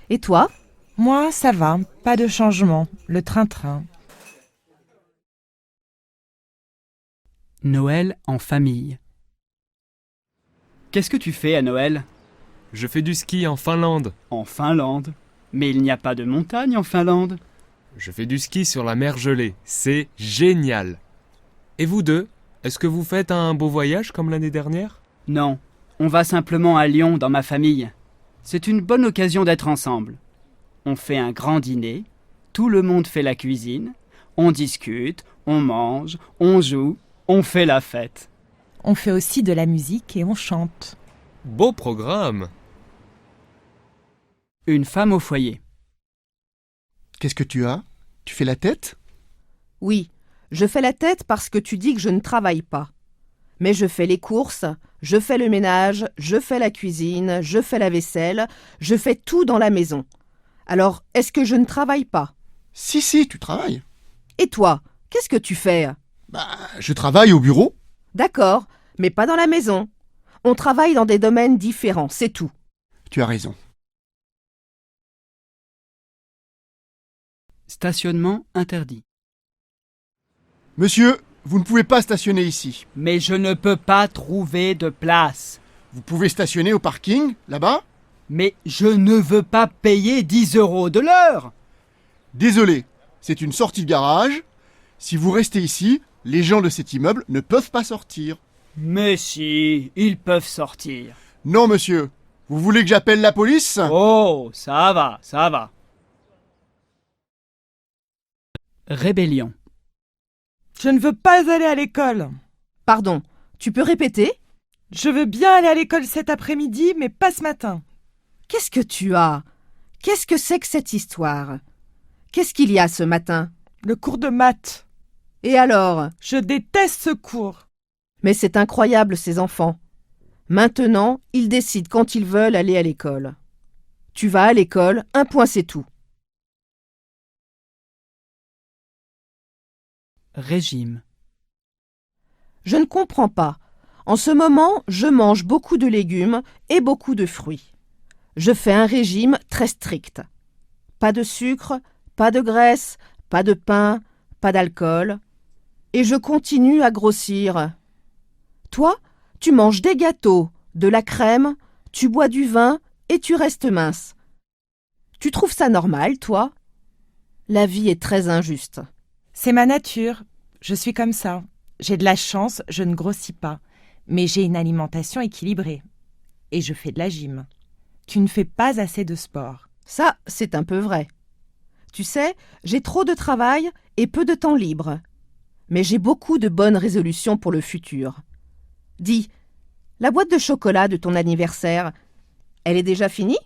Et toi? Moi, ça va. Pas de changement. Le train-train. Noël en famille. Qu'est-ce que tu fais à Noël? Je fais du ski en Finlande. En Finlande? Mais il n'y a pas de montagne en Finlande. Je fais du ski sur la mer gelée. C'est génial. Et vous deux, est-ce que vous faites un beau voyage comme l'année dernière? Non, on va simplement à Lyon dans ma famille. C'est une bonne occasion d'être ensemble. On fait un grand dîner, tout le monde fait la cuisine, on discute, on mange, on joue, on fait la fête. On fait aussi de la musique et on chante. Beau programme! Une femme au foyer. Qu'est-ce que tu as? Tu fais la tête? Oui, je fais la tête parce que tu dis que je ne travaille pas. Mais je fais les courses, je fais le ménage, je fais la cuisine, je fais la vaisselle, je fais tout dans la maison. Alors, est-ce que je ne travaille pas? Si, tu travailles. Et toi, qu'est-ce que tu fais? Je travaille au bureau. D'accord, mais pas dans la maison. On travaille dans des domaines différents, c'est tout. Tu as raison. Stationnement interdit. Monsieur, vous ne pouvez pas stationner ici. Mais je ne peux pas trouver de place. Vous pouvez stationner au parking, là-bas? Mais je ne veux pas payer 10 € de l'heure. Désolé, c'est une sortie de garage. Si vous restez ici, les gens de cet immeuble ne peuvent pas sortir. Mais si, ils peuvent sortir. Non, monsieur. Vous voulez que j'appelle la police? Oh, ça va, ça va. Rébellion. Je ne veux pas aller à l'école. Pardon, tu peux répéter? Je veux bien aller à l'école cet après-midi, mais pas ce matin. Qu'est-ce que tu as? Qu'est-ce que c'est que cette histoire? Qu'est-ce qu'il y a ce matin? Le cours de maths. Et alors? Je déteste ce cours. Mais c'est incroyable, ces enfants. Maintenant, ils décident quand ils veulent aller à l'école. Tu vas à l'école, un point c'est tout. Régime. Je ne comprends pas. En ce moment, je mange beaucoup de légumes et beaucoup de fruits. Je fais un régime très strict. Pas de sucre, pas de graisse, pas de pain, pas d'alcool. Et je continue à grossir. Toi, tu manges des gâteaux, de la crème, tu bois du vin et tu restes mince. Tu trouves ça normal, toi? La vie est très injuste. C'est ma nature. Je suis comme ça. J'ai de la chance, je ne grossis pas. Mais j'ai une alimentation équilibrée. Et je fais de la gym. Tu ne fais pas assez de sport. Ça, c'est un peu vrai. Tu sais, j'ai trop de travail et peu de temps libre. Mais j'ai beaucoup de bonnes résolutions pour le futur. Dis, la boîte de chocolat de ton anniversaire, elle est déjà finie?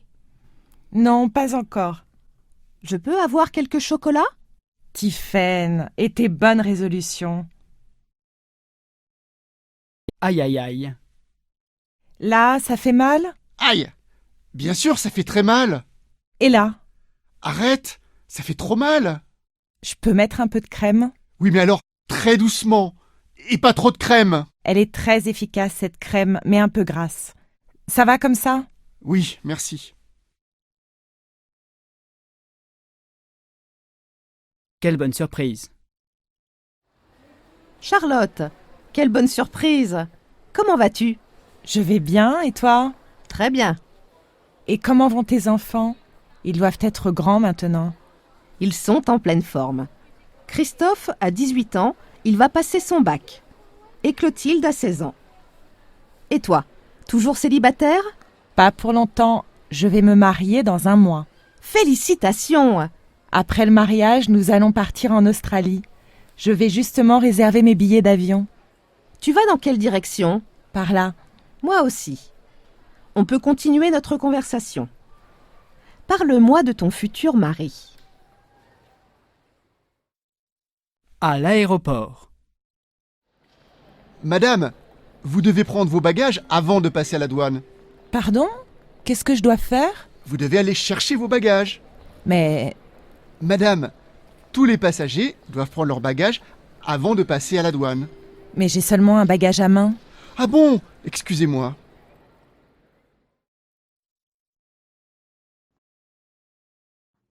Non, pas encore. Je peux avoir quelques chocolats? Tiphaine, et tes bonnes résolutions. Aïe aïe aïe. Là, ça fait mal? Aïe! Bien sûr, ça fait très mal. Et là? Arrête! Ça fait trop mal. Je peux mettre un peu de crème? Oui, mais alors, très doucement. Et pas trop de crème. Elle est très efficace, cette crème, mais un peu grasse. Ça va comme ça? Oui, merci. Quelle bonne surprise. Charlotte, quelle bonne surprise! Comment vas-tu? Je vais bien, et toi? Très bien. Et comment vont tes enfants? Ils doivent être grands maintenant. Ils sont en pleine forme. Christophe a 18 ans, il va passer son bac. Et Clotilde a 16 ans. Et toi, toujours célibataire? Pas pour longtemps, je vais me marier dans 1 mois. Félicitations! Après le mariage, nous allons partir en Australie. Je vais justement réserver mes billets d'avion. Tu vas dans quelle direction? Par là. Moi aussi. On peut continuer notre conversation. Parle-moi de ton futur mari. À l'aéroport. Madame, vous devez prendre vos bagages avant de passer à la douane. Pardon? Qu'est-ce que je dois faire? Vous devez aller chercher vos bagages. Mais... Madame, tous les passagers doivent prendre leurs bagages avant de passer à la douane. Mais j'ai seulement un bagage à main. Ah bon? Excusez-moi.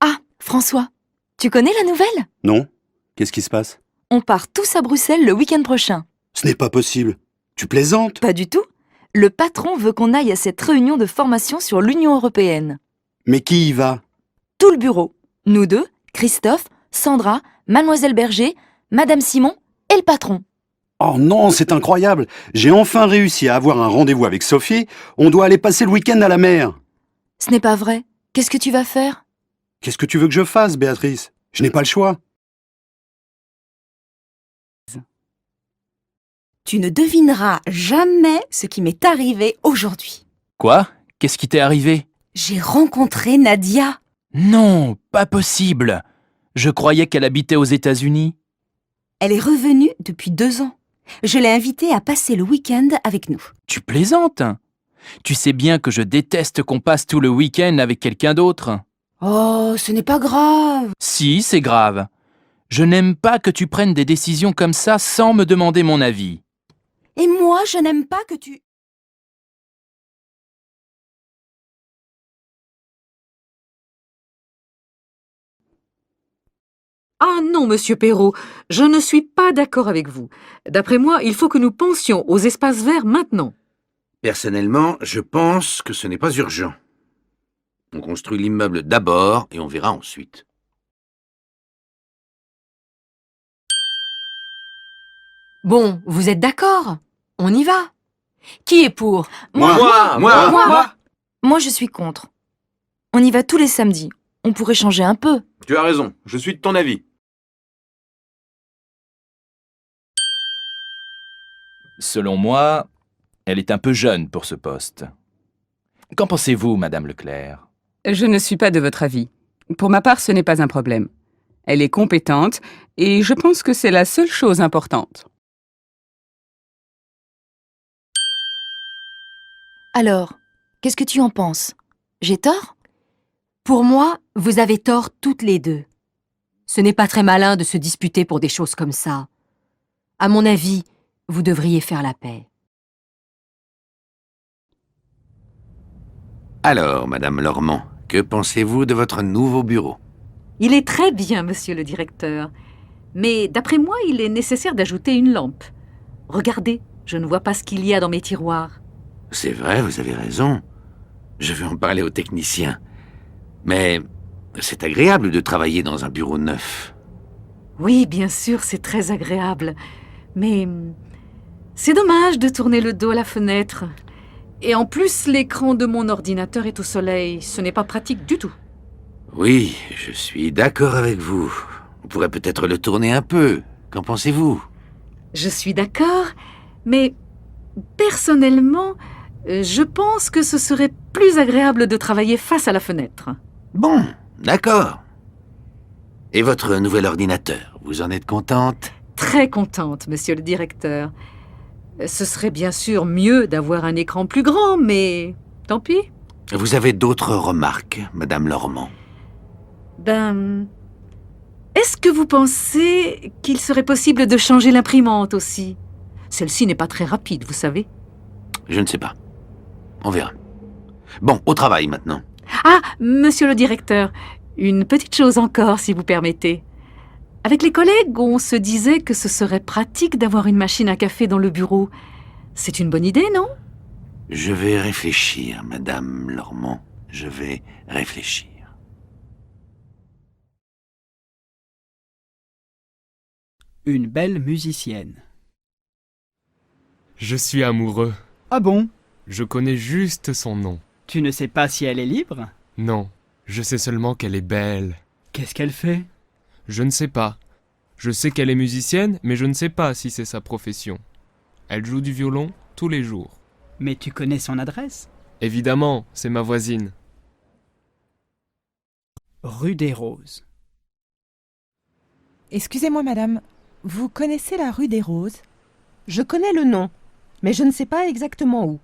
Ah, François, tu connais la nouvelle? Non? Qu'est-ce qui se passe? On part tous à Bruxelles le week-end prochain. Ce n'est pas possible. Tu plaisantes? Pas du tout. Le patron veut qu'on aille à cette réunion de formation sur l'Union européenne. Mais qui y va? Tout le bureau. Nous deux, Christophe, Sandra, Mademoiselle Berger, Madame Simon et le patron. Oh non, c'est incroyable. J'ai enfin réussi à avoir un rendez-vous avec Sophie. On doit aller passer le week-end à la mer. Ce n'est pas vrai. Qu'est-ce que tu vas faire? Qu'est-ce que tu veux que je fasse, Béatrice? Je n'ai pas le choix. Tu ne devineras jamais ce qui m'est arrivé aujourd'hui. Quoi? Qu'est-ce qui t'est arrivé? J'ai rencontré Nadia. Non, pas possible. Je croyais qu'elle habitait aux États-Unis. Elle est revenue depuis 2 ans. Je l'ai invitée à passer le week-end avec nous. Tu plaisantes? Tu sais bien que je déteste qu'on passe tout le week-end avec quelqu'un d'autre. Oh, ce n'est pas grave. Si, c'est grave. Je n'aime pas que tu prennes des décisions comme ça sans me demander mon avis. Et moi, je n'aime pas que tu... Ah non, monsieur Perrault, je ne suis pas d'accord avec vous. D'après moi, il faut que nous pensions aux espaces verts maintenant. Personnellement, je pense que ce n'est pas urgent. On construit l'immeuble d'abord et on verra ensuite. Bon, vous êtes d'accord? On y va. Qui est pour? Moi, je suis contre. On y va tous les samedis. On pourrait changer un peu. Tu as raison, je suis de ton avis. Selon moi, elle est un peu jeune pour ce poste. Qu'en pensez-vous, Madame Leclerc? Je ne suis pas de votre avis. Pour ma part, ce n'est pas un problème. Elle est compétente et je pense que c'est la seule chose importante. Alors, qu'est-ce que tu en penses? J'ai tort? Pour moi, vous avez tort toutes les deux. Ce n'est pas très malin de se disputer pour des choses comme ça. À mon avis, vous devriez faire la paix. Alors, Madame Lormand, que pensez-vous de votre nouveau bureau? Il est très bien, monsieur le directeur. Mais d'après moi, il est nécessaire d'ajouter une lampe. Regardez, je ne vois pas ce qu'il y a dans mes tiroirs. C'est vrai, vous avez raison. Je vais en parler aux techniciens. Mais c'est agréable de travailler dans un bureau neuf. Oui, bien sûr, c'est très agréable. Mais c'est dommage de tourner le dos à la fenêtre. Et en plus, l'écran de mon ordinateur est au soleil. Ce n'est pas pratique du tout. Oui, je suis d'accord avec vous. On pourrait peut-être le tourner un peu. Qu'en pensez-vous? Je suis d'accord, mais personnellement, je pense que ce serait plus agréable de travailler face à la fenêtre. Bon, d'accord. Et votre nouvel ordinateur, vous en êtes contente? Très contente, monsieur le directeur. Ce serait bien sûr mieux d'avoir un écran plus grand, mais tant pis. Vous avez d'autres remarques, Madame Lormand? Est-ce que vous pensez qu'il serait possible de changer l'imprimante aussi? Celle-ci n'est pas très rapide, vous savez. Je ne sais pas. On verra. Bon, au travail maintenant. Ah, monsieur le directeur, une petite chose encore, si vous permettez. Avec les collègues, on se disait que ce serait pratique d'avoir une machine à café dans le bureau. C'est une bonne idée, non? Je vais réfléchir, Madame Lormand. Je vais réfléchir. Une belle musicienne. Je suis amoureux. Ah bon? Je connais juste son nom. Tu ne sais pas si elle est libre? Non, je sais seulement qu'elle est belle. Qu'est-ce qu'elle fait? Je ne sais pas. Je sais qu'elle est musicienne, mais je ne sais pas si c'est sa profession. Elle joue du violon tous les jours. Mais tu connais son adresse? Évidemment, c'est ma voisine. Rue des Roses. Excusez-moi, madame, vous connaissez la rue des Roses? Je connais le nom, mais je ne sais pas exactement où.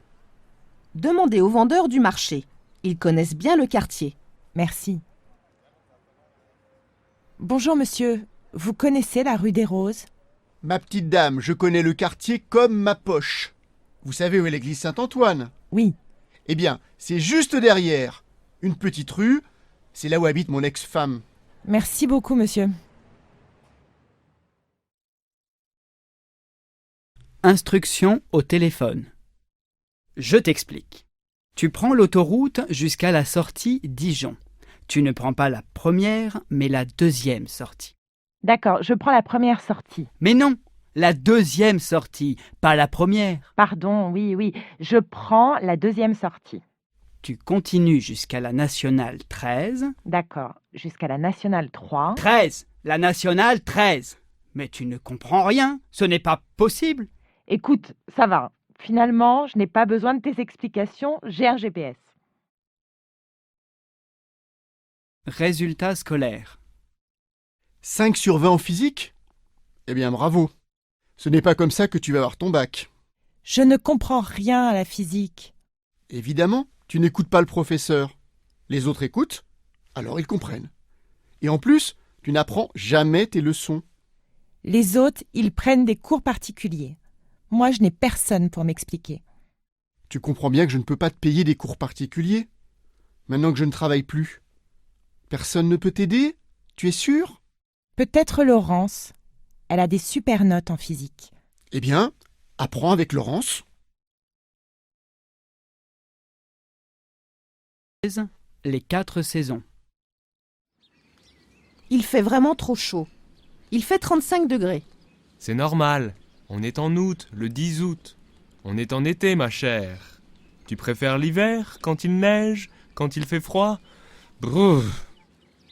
Demandez aux vendeurs du marché. Ils connaissent bien le quartier. Merci. Bonjour, monsieur. Vous connaissez la rue des Roses? Ma petite dame, je connais le quartier comme ma poche. Vous savez où est l'église Saint-Antoine? Oui. Eh bien, c'est juste derrière. Une petite rue, c'est là où habite mon ex-femme. Merci beaucoup, monsieur. Instruction au téléphone. Je t'explique. Tu prends l'autoroute jusqu'à la sortie Dijon. Tu ne prends pas la première, mais la deuxième sortie. D'accord, je prends la première sortie. Mais non, la deuxième sortie, pas la première. Pardon, oui, je prends la deuxième sortie. Tu continues jusqu'à la nationale 13. D'accord, jusqu'à la nationale 3. 13, la nationale 13. Mais tu ne comprends rien, ce n'est pas possible. Écoute, ça va. Finalement, je n'ai pas besoin de tes explications, j'ai un GPS. Résultats scolaires. 5 sur 20 en physique? Eh bien, bravo. Ce n'est pas comme ça que tu vas avoir ton bac. Je ne comprends rien à la physique. Évidemment, tu n'écoutes pas le professeur. Les autres écoutent, alors ils comprennent. Et en plus, tu n'apprends jamais tes leçons. Les autres, ils prennent des cours particuliers. Moi, je n'ai personne pour m'expliquer. Tu comprends bien que je ne peux pas te payer des cours particuliers, maintenant que je ne travaille plus. Personne ne peut t'aider? Tu es sûr? Peut-être Laurence. Elle a des super notes en physique. Eh bien, apprends avec Laurence. Les 4 saisons. Il fait vraiment trop chaud. Il fait 35 degrés. C'est normal. On est en août, le 10 août. On est en été, ma chère. Tu préfères l'hiver, quand il neige, quand il fait froid? Brrr.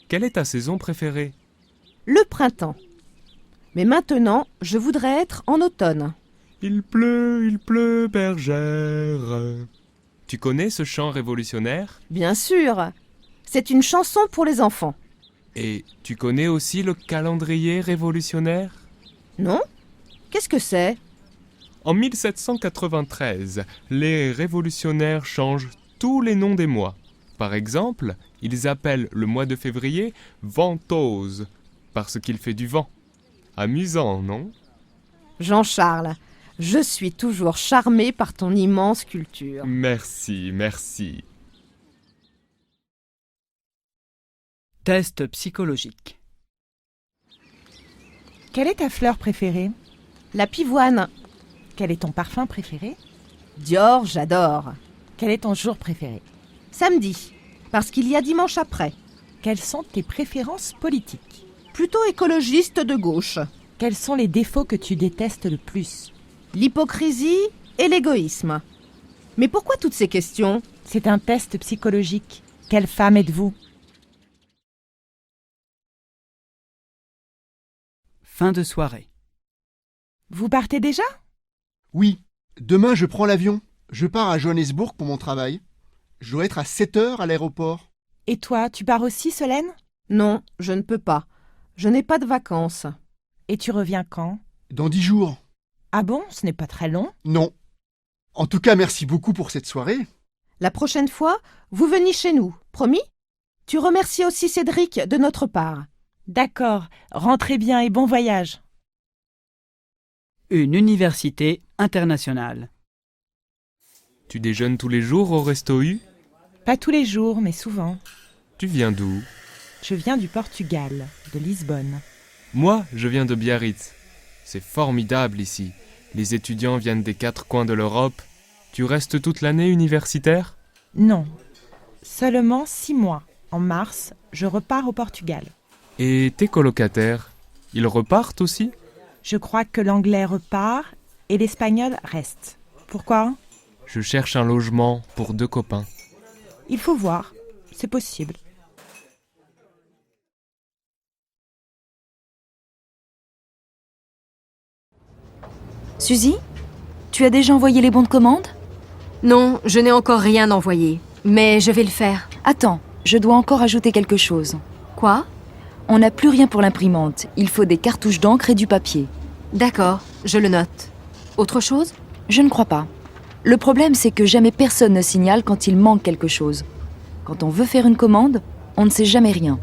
Quelle est ta saison préférée? Le printemps. Mais maintenant, je voudrais être en automne. Il pleut, bergère. Tu connais ce chant révolutionnaire? Bien sûr. C'est une chanson pour les enfants. Et tu connais aussi le calendrier révolutionnaire? Non? Qu'est-ce que c'est? En 1793, les révolutionnaires changent tous les noms des mois. Par exemple, ils appellent le mois de février Ventose, parce qu'il fait du vent. Amusant, non? Jean-Charles, je suis toujours charmée par ton immense culture. Merci, merci. Test psychologique. Quelle est ta fleur préférée? La pivoine. Quel est ton parfum préféré? Dior, j'adore. Quel est ton jour préféré? Samedi, parce qu'il y a dimanche après. Quelles sont tes préférences politiques? Plutôt écologiste de gauche. Quels sont les défauts que tu détestes le plus? L'hypocrisie et l'égoïsme. Mais pourquoi toutes ces questions? C'est un test psychologique. Quelle femme êtes-vous? Fin de soirée. Vous partez déjà? Oui, demain je prends l'avion. Je pars à Johannesburg pour mon travail. Je dois être à 7h à l'aéroport. Et toi, tu pars aussi, Solène? Non, je ne peux pas. Je n'ai pas de vacances. Et tu reviens quand? Dans 10 jours. Ah bon, ce n'est pas très long? Non. En tout cas, merci beaucoup pour cette soirée. La prochaine fois, vous venez chez nous, promis? Tu remercies aussi Cédric de notre part. D'accord, rentrez bien et bon voyage. Une université internationale. Tu déjeunes tous les jours au Resto U? Pas tous les jours, mais souvent. Tu viens d'où? Je viens du Portugal, de Lisbonne. Moi, je viens de Biarritz. C'est formidable ici. Les étudiants viennent des 4 coins de l'Europe. Tu restes toute l'année universitaire? Non, seulement 6 mois. En mars, je repars au Portugal. Et tes colocataires, ils repartent aussi? Je crois que l'anglais repart et l'espagnol reste. Pourquoi? Je cherche un logement pour 2 copains. Il faut voir, c'est possible. Suzy, tu as déjà envoyé les bons de commande? Non, je n'ai encore rien envoyé, mais je vais le faire. Attends, je dois encore ajouter quelque chose. Quoi? On n'a plus rien pour l'imprimante. Il faut des cartouches d'encre et du papier. D'accord, je le note. Autre chose? Je ne crois pas. Le problème, c'est que jamais personne ne signale quand il manque quelque chose. Quand on veut faire une commande, on ne sait jamais rien.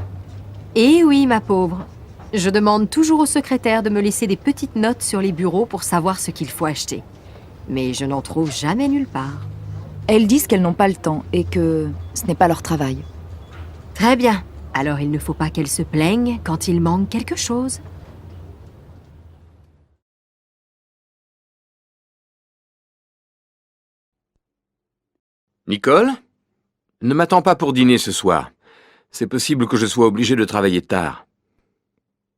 Eh oui, ma pauvre. Je demande toujours au secrétaire de me laisser des petites notes sur les bureaux pour savoir ce qu'il faut acheter. Mais je n'en trouve jamais nulle part. Elles disent qu'elles n'ont pas le temps et que ce n'est pas leur travail. Très bien. Alors il ne faut pas qu'elles se plaignent quand il manque quelque chose. Nicole? Ne m'attends pas pour dîner ce soir. C'est possible que je sois obligé de travailler tard.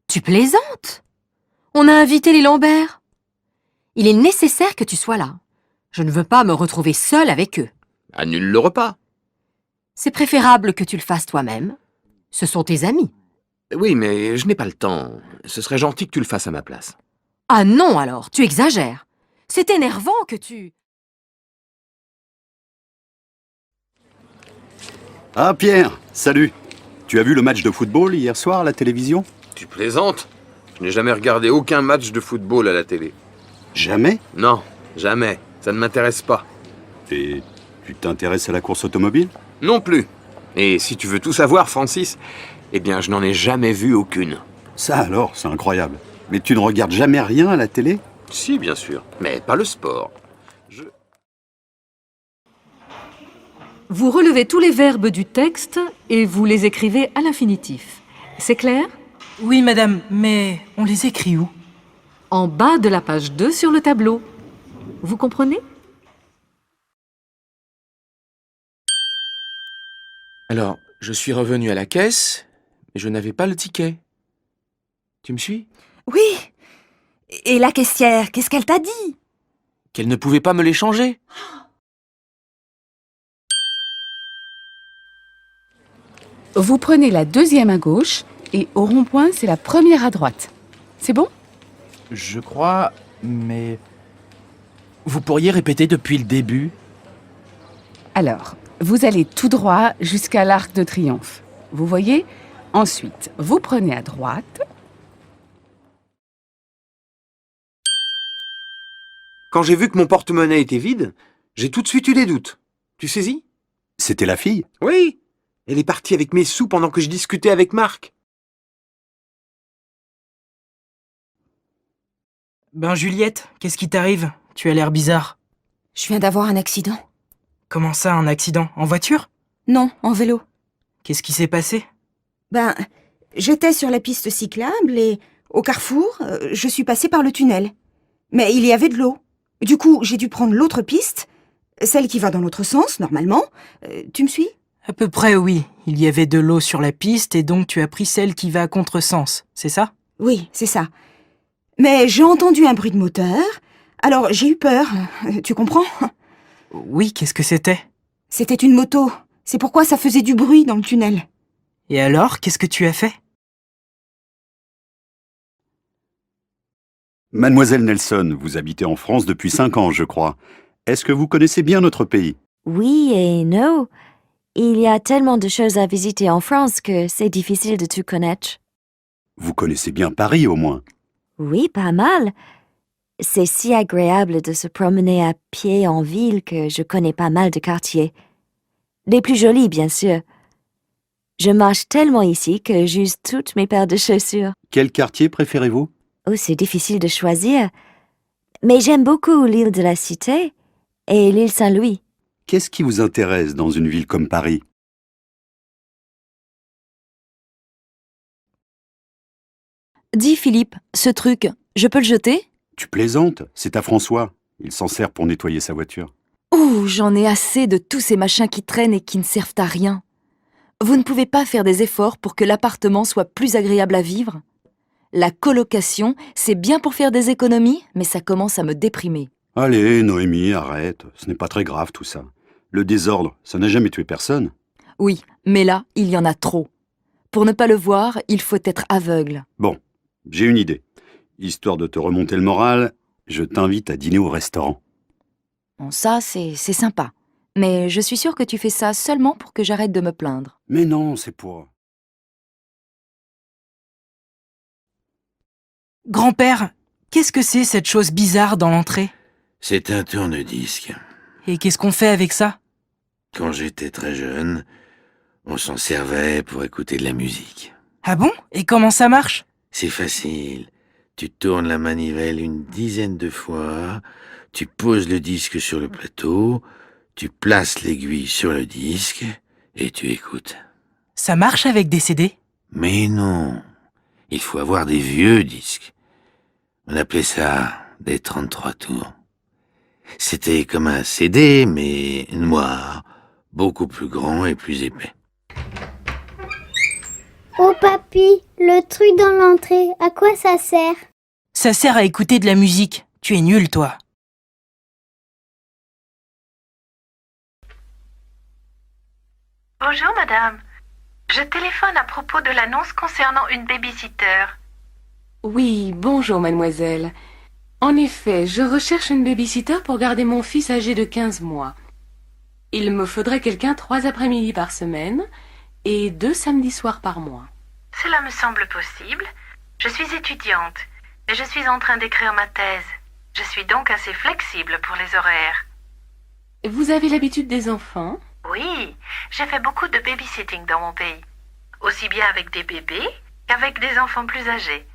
Tu plaisantes? On a invité les Lambert. Il est nécessaire que tu sois là. Je ne veux pas me retrouver seule avec eux. Annule le repas. C'est préférable que tu le fasses toi-même. Ce sont tes amis. Oui, mais je n'ai pas le temps. Ce serait gentil que tu le fasses à ma place. Ah non alors, tu exagères. C'est énervant que tu... Ah Pierre, salut. Tu as vu le match de football hier soir à la télévision? Tu plaisantes? Je n'ai jamais regardé aucun match de football à la télé. Jamais? Non, jamais. Ça ne m'intéresse pas. Et tu t'intéresses à la course automobile? Non plus. Et si tu veux tout savoir, Francis, eh bien, je n'en ai jamais vu aucune. Ça alors, c'est incroyable. Mais tu ne regardes jamais rien à la télé? Si, bien sûr, mais pas le sport. Vous relevez tous les verbes du texte et vous les écrivez à l'infinitif. C'est clair? Oui, madame, mais on les écrit où? En bas de la page 2 sur le tableau. Vous comprenez? Alors, je suis revenu à la caisse, mais je n'avais pas le ticket. Tu me suis? Oui. Et la caissière, qu'est-ce qu'elle t'a dit? Qu'elle ne pouvait pas me les changer. Vous prenez la deuxième à gauche et au rond-point, c'est la première à droite. C'est bon? Je crois, mais... Vous pourriez répéter depuis le début? Alors, vous allez tout droit jusqu'à l'Arc de Triomphe. Vous voyez? Ensuite, vous prenez à droite. Quand j'ai vu que mon porte-monnaie était vide, j'ai tout de suite eu des doutes. Tu saisis? C'était la fille? Oui. Elle est partie avec mes sous pendant que je discutais avec Marc. Ben Juliette, qu'est-ce qui t'arrive? Tu as l'air bizarre. Je viens d'avoir un accident. Comment ça, un accident? En voiture? Non, en vélo. Qu'est-ce qui s'est passé? Ben, j'étais sur la piste cyclable et, au carrefour, je suis passée par le tunnel. Mais il y avait de l'eau. Du coup, j'ai dû prendre l'autre piste, celle qui va dans l'autre sens, normalement. Tu me suis? À peu près, oui. Il y avait de l'eau sur la piste et donc tu as pris celle qui va à contresens, c'est ça? Oui, c'est ça. Mais j'ai entendu un bruit de moteur, alors j'ai eu peur. Tu comprends? Oui, qu'est-ce que c'était? C'était une moto. C'est pourquoi ça faisait du bruit dans le tunnel. Et alors, qu'est-ce que tu as fait? Mademoiselle Nelson, vous habitez en France depuis 5 ans, je crois. Est-ce que vous connaissez bien notre pays? Oui et non. Il y a tellement de choses à visiter en France que c'est difficile de tout connaître. Vous connaissez bien Paris, au moins. Oui, pas mal. C'est si agréable de se promener à pied en ville que je connais pas mal de quartiers. Les plus jolis, bien sûr. Je marche tellement ici que j'use toutes mes paires de chaussures. Quel quartier préférez-vous? Oh, c'est difficile de choisir. Mais j'aime beaucoup l'île de la Cité et l'île Saint-Louis. Qu'est-ce qui vous intéresse dans une ville comme Paris? Dis Philippe, ce truc, je peux le jeter? Tu plaisantes, c'est à François. Il s'en sert pour nettoyer sa voiture. Ouh, j'en ai assez de tous ces machins qui traînent et qui ne servent à rien. Vous ne pouvez pas faire des efforts pour que l'appartement soit plus agréable à vivre? La colocation, c'est bien pour faire des économies, mais ça commence à me déprimer. Allez, Noémie, arrête. Ce n'est pas très grave tout ça. Le désordre, ça n'a jamais tué personne. Oui, mais là, il y en a trop. Pour ne pas le voir, il faut être aveugle. Bon, j'ai une idée. Histoire de te remonter le moral, je t'invite à dîner au restaurant. Bon, ça, c'est sympa. Mais je suis sûre que tu fais ça seulement pour que j'arrête de me plaindre. Mais non, c'est pour... Grand-père, qu'est-ce que c'est cette chose bizarre dans l'entrée? C'est un tourne-disque. Et qu'est-ce qu'on fait avec ça? Quand j'étais très jeune, on s'en servait pour écouter de la musique. Ah bon? Et comment ça marche? C'est facile. Tu tournes la manivelle une dizaine de fois, tu poses le disque sur le plateau, tu places l'aiguille sur le disque et tu écoutes. Ça marche avec des CD? Mais non, il faut avoir des vieux disques. On appelait ça des 33 tours. C'était comme un CD, mais noir, beaucoup plus grand et plus épais. Oh papy, le truc dans l'entrée, à quoi ça sert? Ça sert à écouter de la musique. Tu es nul, toi. Bonjour madame. Je téléphone à propos de l'annonce concernant une babysitter. Oui, bonjour mademoiselle. En effet, je recherche une babysitter pour garder mon fils âgé de 15 mois. Il me faudrait quelqu'un 3 après-midi par semaine et 2 samedis soirs par mois. Cela me semble possible. Je suis étudiante et je suis en train d'écrire ma thèse. Je suis donc assez flexible pour les horaires. Vous avez l'habitude des enfants? Oui, j'ai fait beaucoup de babysitting dans mon pays. Aussi bien avec des bébés qu'avec des enfants plus âgés.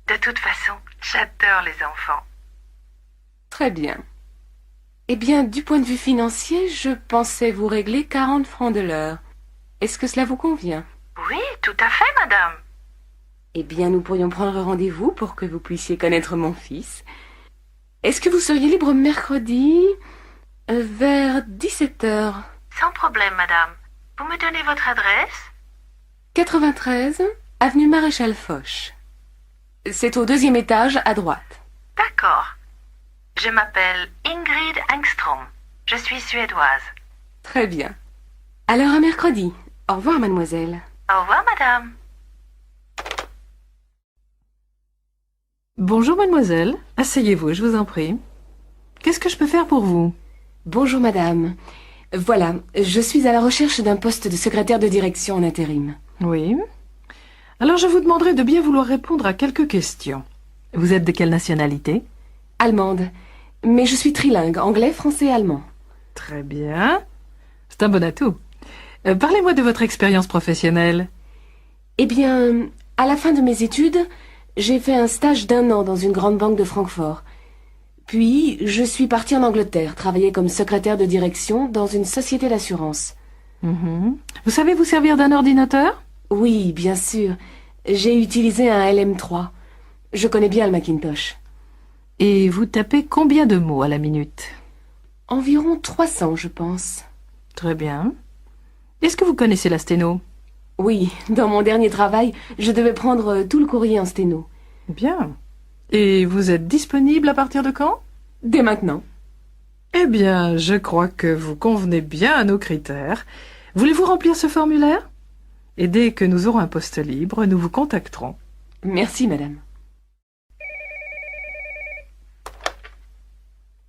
De toute façon, j'adore les enfants. Très bien. Eh bien, du point de vue financier, je pensais vous régler 40 francs de l'heure. Est-ce que cela vous convient? Oui, tout à fait, madame. Eh bien, nous pourrions prendre rendez-vous pour que vous puissiez connaître mon fils. Est-ce que vous seriez libre mercredi vers 17h? Sans problème, madame. Vous me donnez votre adresse? 93, avenue Maréchal Foch. C'est au 2e étage, à droite. D'accord. Je m'appelle Ingrid Engstrom. Je suis suédoise. Très bien. Alors à mercredi. Au revoir, mademoiselle. Au revoir, madame. Bonjour, mademoiselle. Asseyez-vous, je vous en prie. Qu'est-ce que je peux faire pour vous? Bonjour, madame. Voilà, je suis à la recherche d'un poste de secrétaire de direction en intérim. Oui. Alors je vous demanderai de bien vouloir répondre à quelques questions. Vous êtes de quelle nationalité? Allemande. Mais je suis trilingue, anglais, français et allemand. Très bien. C'est un bon atout. Parlez-moi de votre expérience professionnelle. Eh bien, à la fin de mes études, j'ai fait un stage d'1 an dans une grande banque de Francfort. Puis, je suis partie en Angleterre, travailler comme secrétaire de direction dans une société d'assurance. Vous savez vous servir d'un ordinateur? Oui, bien sûr. J'ai utilisé un LM3. Je connais bien le Macintosh. Et vous tapez combien de mots à la minute? Environ 300, je pense. Très bien. Est-ce que vous connaissez la sténo? Oui, dans mon dernier travail, je devais prendre tout le courrier en sténo. Bien. Et vous êtes disponible à partir de quand? Dès maintenant. Eh bien, je crois que vous convenez bien à nos critères. Voulez-vous remplir ce formulaire? Et dès que nous aurons un poste libre, nous vous contacterons. Merci, madame.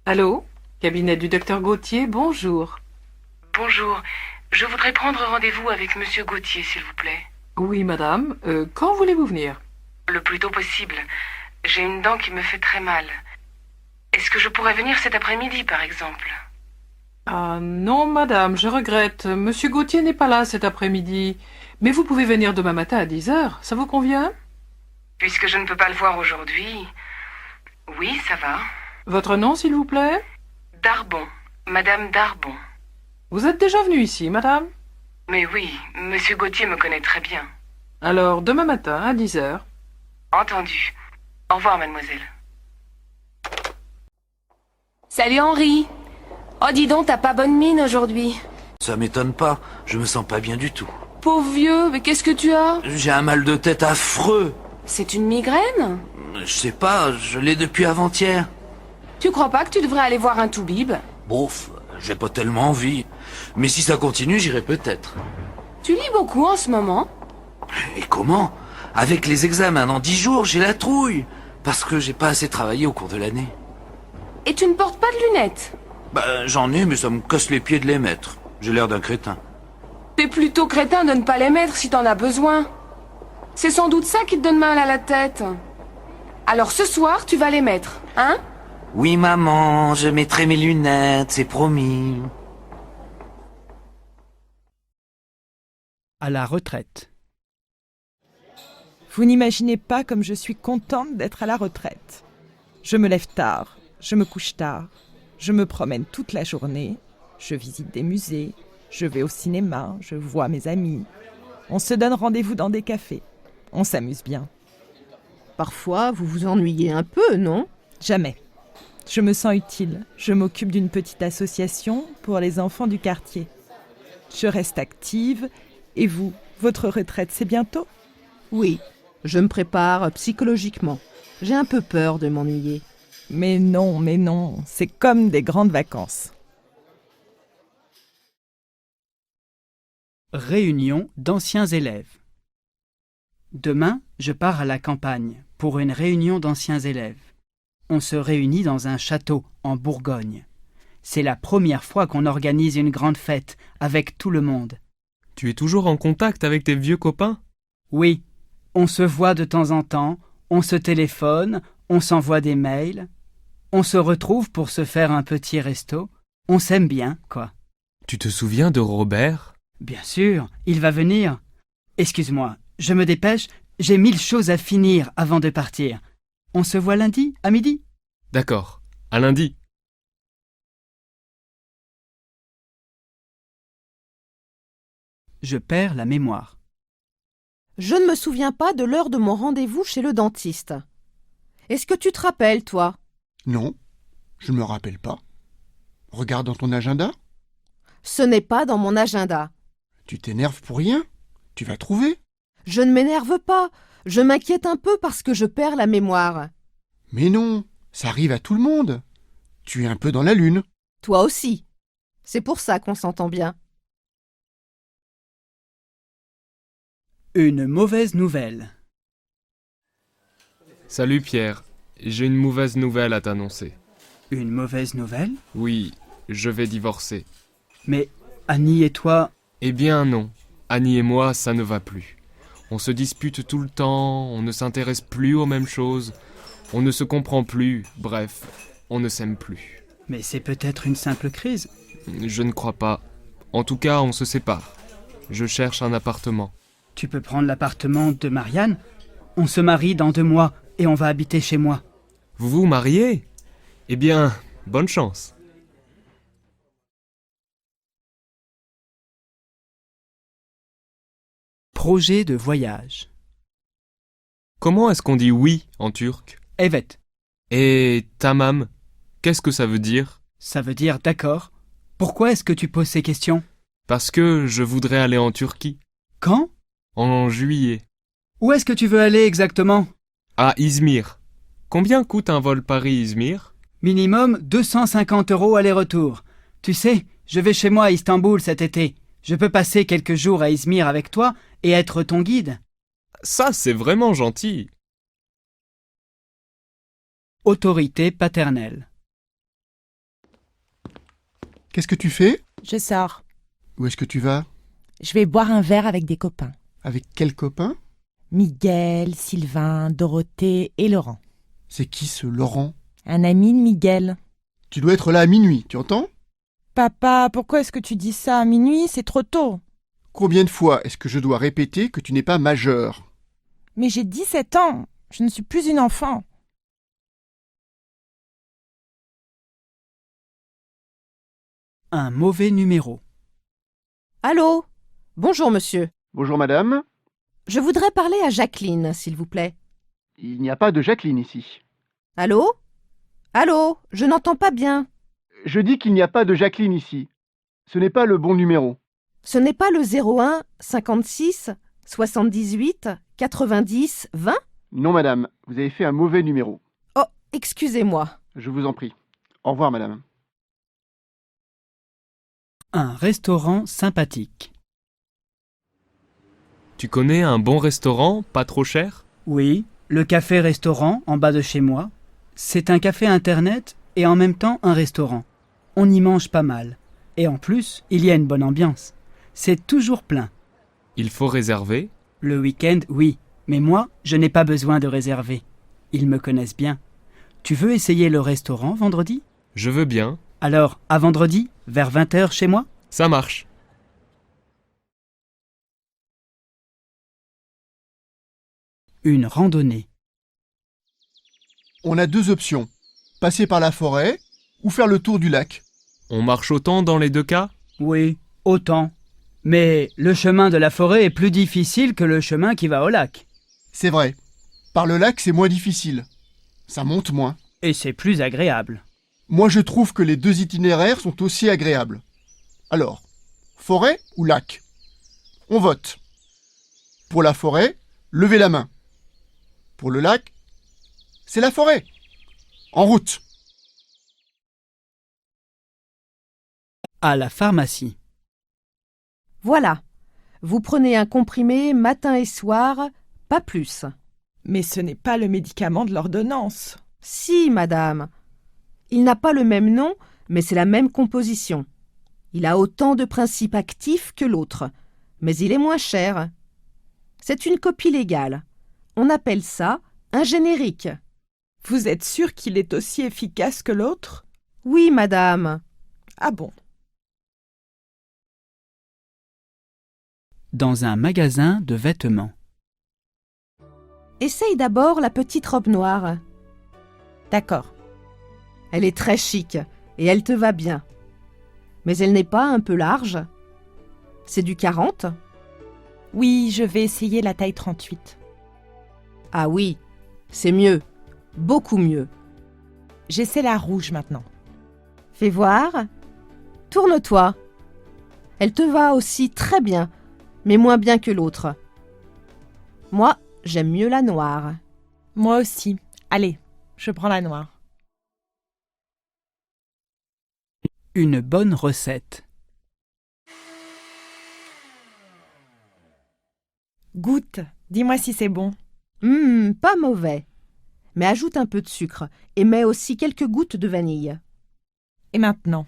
Allô? Cabinet du docteur Gauthier, bonjour. Bonjour. Je voudrais prendre rendez-vous avec monsieur Gauthier, s'il vous plaît. Oui, madame. Quand voulez-vous venir? Le plus tôt possible. J'ai une dent qui me fait très mal. Est-ce que je pourrais venir cet après-midi, par exemple? Ah non, madame, je regrette. Monsieur Gauthier n'est pas là cet après-midi. Mais vous pouvez venir demain matin à 10h. Ça vous convient? Puisque je ne peux pas le voir aujourd'hui... Oui, ça va. Votre nom, s'il vous plaît? Darbon. Madame Darbon. Vous êtes déjà venue ici, madame? Mais oui, monsieur Gauthier me connaît très bien. Alors, demain matin, à 10h. Entendu. Au revoir, mademoiselle. Salut, Henri. Oh, dis donc, t'as pas bonne mine aujourd'hui. Ça m'étonne pas, je me sens pas bien du tout. Pauvre vieux, mais qu'est-ce que tu as? J'ai un mal de tête affreux. C'est une migraine? Je sais pas, je l'ai depuis avant-hier. Tu crois pas que tu devrais aller voir un toubib? Bof, j'ai pas tellement envie. Mais si ça continue, j'irai peut-être. Tu lis beaucoup en ce moment? Et comment? Avec les examens dans 10 jours, j'ai la trouille. Parce que j'ai pas assez travaillé au cours de l'année. Et tu ne portes pas de lunettes? Bah, j'en ai, mais ça me casse les pieds de les mettre. J'ai l'air d'un crétin. T'es plutôt crétin de ne pas les mettre si t'en as besoin. C'est sans doute ça qui te donne mal à la tête. Alors ce soir, tu vas les mettre, hein? Oui, maman, je mettrai mes lunettes, c'est promis. À la retraite. Vous n'imaginez pas comme je suis contente d'être à la retraite. Je me lève tard, je me couche tard, je me promène toute la journée, je visite des musées, je vais au cinéma, je vois mes amis. On se donne rendez-vous dans des cafés. On s'amuse bien. Parfois, vous vous ennuyez un peu, non? Jamais. Je me sens utile. Je m'occupe d'une petite association pour les enfants du quartier. Je reste active. Et vous, votre retraite, c'est bientôt? Oui, je me prépare psychologiquement. J'ai un peu peur de m'ennuyer. Mais non, c'est comme des grandes vacances. Réunion d'anciens élèves. Demain, je pars à la campagne pour une réunion d'anciens élèves. On se réunit dans un château en Bourgogne. C'est la première fois qu'on organise une grande fête avec tout le monde. Tu es toujours en contact avec tes vieux copains? Oui, on se voit de temps en temps, on se téléphone, on s'envoie des mails. On se retrouve pour se faire un petit resto. On s'aime bien, quoi. Tu te souviens de Robert? Bien sûr, il va venir. Excuse-moi, je me dépêche, j'ai 1000 choses à finir avant de partir. On se voit lundi, à midi? D'accord, à lundi. Je perds la mémoire. Je ne me souviens pas de l'heure de mon rendez-vous chez le dentiste. Est-ce que tu te rappelles, toi? Non, je ne me rappelle pas. Regarde dans ton agenda. Ce n'est pas dans mon agenda. Tu t'énerves pour rien. Tu vas trouver. Je ne m'énerve pas. Je m'inquiète un peu parce que je perds la mémoire. Mais non, ça arrive à tout le monde. Tu es un peu dans la lune. Toi aussi. C'est pour ça qu'on s'entend bien. Une mauvaise nouvelle. Salut Pierre, j'ai une mauvaise nouvelle à t'annoncer. Une mauvaise nouvelle? Oui, je vais divorcer. Mais Annie et toi... Eh bien non, Annie et moi, ça ne va plus. On se dispute tout le temps, on ne s'intéresse plus aux mêmes choses, on ne se comprend plus, bref, on ne s'aime plus. Mais c'est peut-être une simple crise. Je ne crois pas. En tout cas, on se sépare. Je cherche un appartement. Tu peux prendre l'appartement de Marianne? On se marie dans 2 mois et on va habiter chez moi. Vous vous mariez? Eh bien, bonne chance. Projet de voyage. Comment est-ce qu'on dit oui en turc? Evet. Et tamam, qu'est-ce que ça veut dire? Ça veut dire d'accord. Pourquoi est-ce que tu poses ces questions? Parce que je voudrais aller en Turquie. Quand? En juillet. Où est-ce que tu veux aller exactement? À Izmir. Combien coûte un vol Paris-Izmir? Minimum 250 € aller-retour. Tu sais, je vais chez moi à Istanbul cet été. Je peux passer quelques jours à Izmir avec toi et être ton guide. Ça, c'est vraiment gentil. Autorité paternelle. Qu'est-ce que tu fais? Je sors. Où est-ce que tu vas? Je vais boire un verre avec des copains. Avec quels copains? Miguel, Sylvain, Dorothée et Laurent. C'est qui ce Laurent? Un ami de Miguel. Tu dois être là à minuit, tu entends? Papa, pourquoi est-ce que tu dis ça à minuit? C'est trop tôt. Combien de fois est-ce que je dois répéter que tu n'es pas majeur? Mais j'ai 17 ans. Je ne suis plus une enfant. Un mauvais numéro. Allô? Bonjour, monsieur. Bonjour madame. Je voudrais parler à Jacqueline, s'il vous plaît. Il n'y a pas de Jacqueline ici. Allô? Allô? Je n'entends pas bien. Je dis qu'il n'y a pas de Jacqueline ici. Ce n'est pas le bon numéro. Ce n'est pas le 01 56 78 90 20? Non madame, vous avez fait un mauvais numéro. Oh, excusez-moi. Je vous en prie. Au revoir madame. Un restaurant sympathique. Tu connais un bon restaurant, pas trop cher? Oui, le café-restaurant en bas de chez moi. C'est un café internet et en même temps un restaurant. On y mange pas mal. Et en plus, il y a une bonne ambiance. C'est toujours plein. Il faut réserver? Le week-end, oui. Mais moi, je n'ai pas besoin de réserver. Ils me connaissent bien. Tu veux essayer le restaurant vendredi? Je veux bien. Alors, à vendredi, vers 20h chez moi? Ça marche. Une randonnée. On a 2 options. Passer par la forêt ou faire le tour du lac. On marche autant dans les 2 cas? Oui, autant. Mais le chemin de la forêt est plus difficile que le chemin qui va au lac. C'est vrai. Par le lac, c'est moins difficile. Ça monte moins. Et c'est plus agréable. Moi, je trouve que les 2 itinéraires sont aussi agréables. Alors, forêt ou lac? On vote. Pour la forêt, levez la main. Pour le lac, c'est la forêt. En route. À la pharmacie. Voilà. Vous prenez un comprimé matin et soir, pas plus. Mais ce n'est pas le médicament de l'ordonnance. Si, madame. Il n'a pas le même nom, mais c'est la même composition. Il a autant de principes actifs que l'autre, mais il est moins cher. C'est une copie légale. On appelle ça un générique. Vous êtes sûre qu'il est aussi efficace que l'autre? Oui, madame. Ah bon? Dans un magasin de vêtements. Essaye d'abord la petite robe noire. D'accord. Elle est très chic et elle te va bien. Mais elle n'est pas un peu large? C'est du 40? Oui, je vais essayer la taille 38. Ah oui, c'est mieux. Beaucoup mieux. J'essaie la rouge maintenant. Fais voir. Tourne-toi. Elle te va aussi très bien, mais moins bien que l'autre. Moi, j'aime mieux la noire. Moi aussi. Allez, je prends la noire. Une bonne recette. Goûte, dis-moi si c'est bon. Pas mauvais. Mais ajoute un peu de sucre et mets aussi quelques gouttes de vanille. Et maintenant?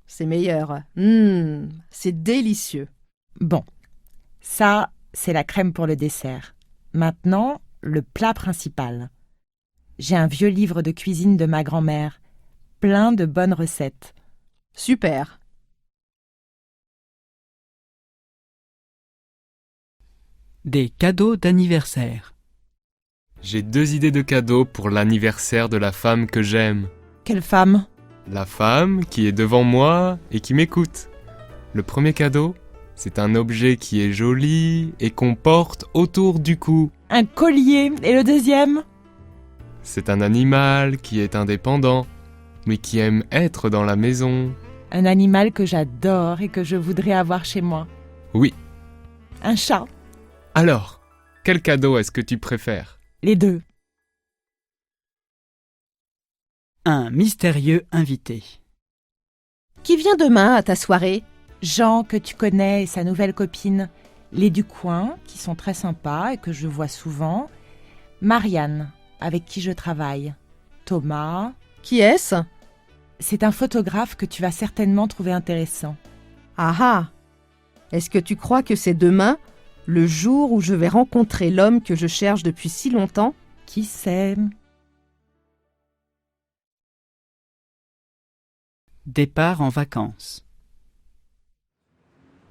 C'est meilleur. C'est délicieux. Bon, ça, c'est la crème pour le dessert. Maintenant, le plat principal. J'ai un vieux livre de cuisine de ma grand-mère, plein de bonnes recettes. Super. Des cadeaux d'anniversaire. J'ai 2 idées de cadeaux pour l'anniversaire de la femme que j'aime. Quelle femme? La femme qui est devant moi et qui m'écoute. Le premier cadeau, c'est un objet qui est joli et qu'on porte autour du cou. Un collier. Et le deuxième? C'est un animal qui est indépendant, mais qui aime être dans la maison. Un animal que j'adore et que je voudrais avoir chez moi. Oui. Un chat. Alors, quel cadeau est-ce que tu préfères? Les deux. Un mystérieux invité. Qui vient demain à ta soirée? Jean, que tu connais, et sa nouvelle copine. Les du coin, qui sont très sympas et que je vois souvent. Marianne, avec qui je travaille. Thomas. Qui est-ce? C'est un photographe que tu vas certainement trouver intéressant. Ah ah! Est-ce que tu crois que c'est demain, le jour où je vais rencontrer l'homme que je cherche depuis si longtemps? Qui sait? Départ en vacances.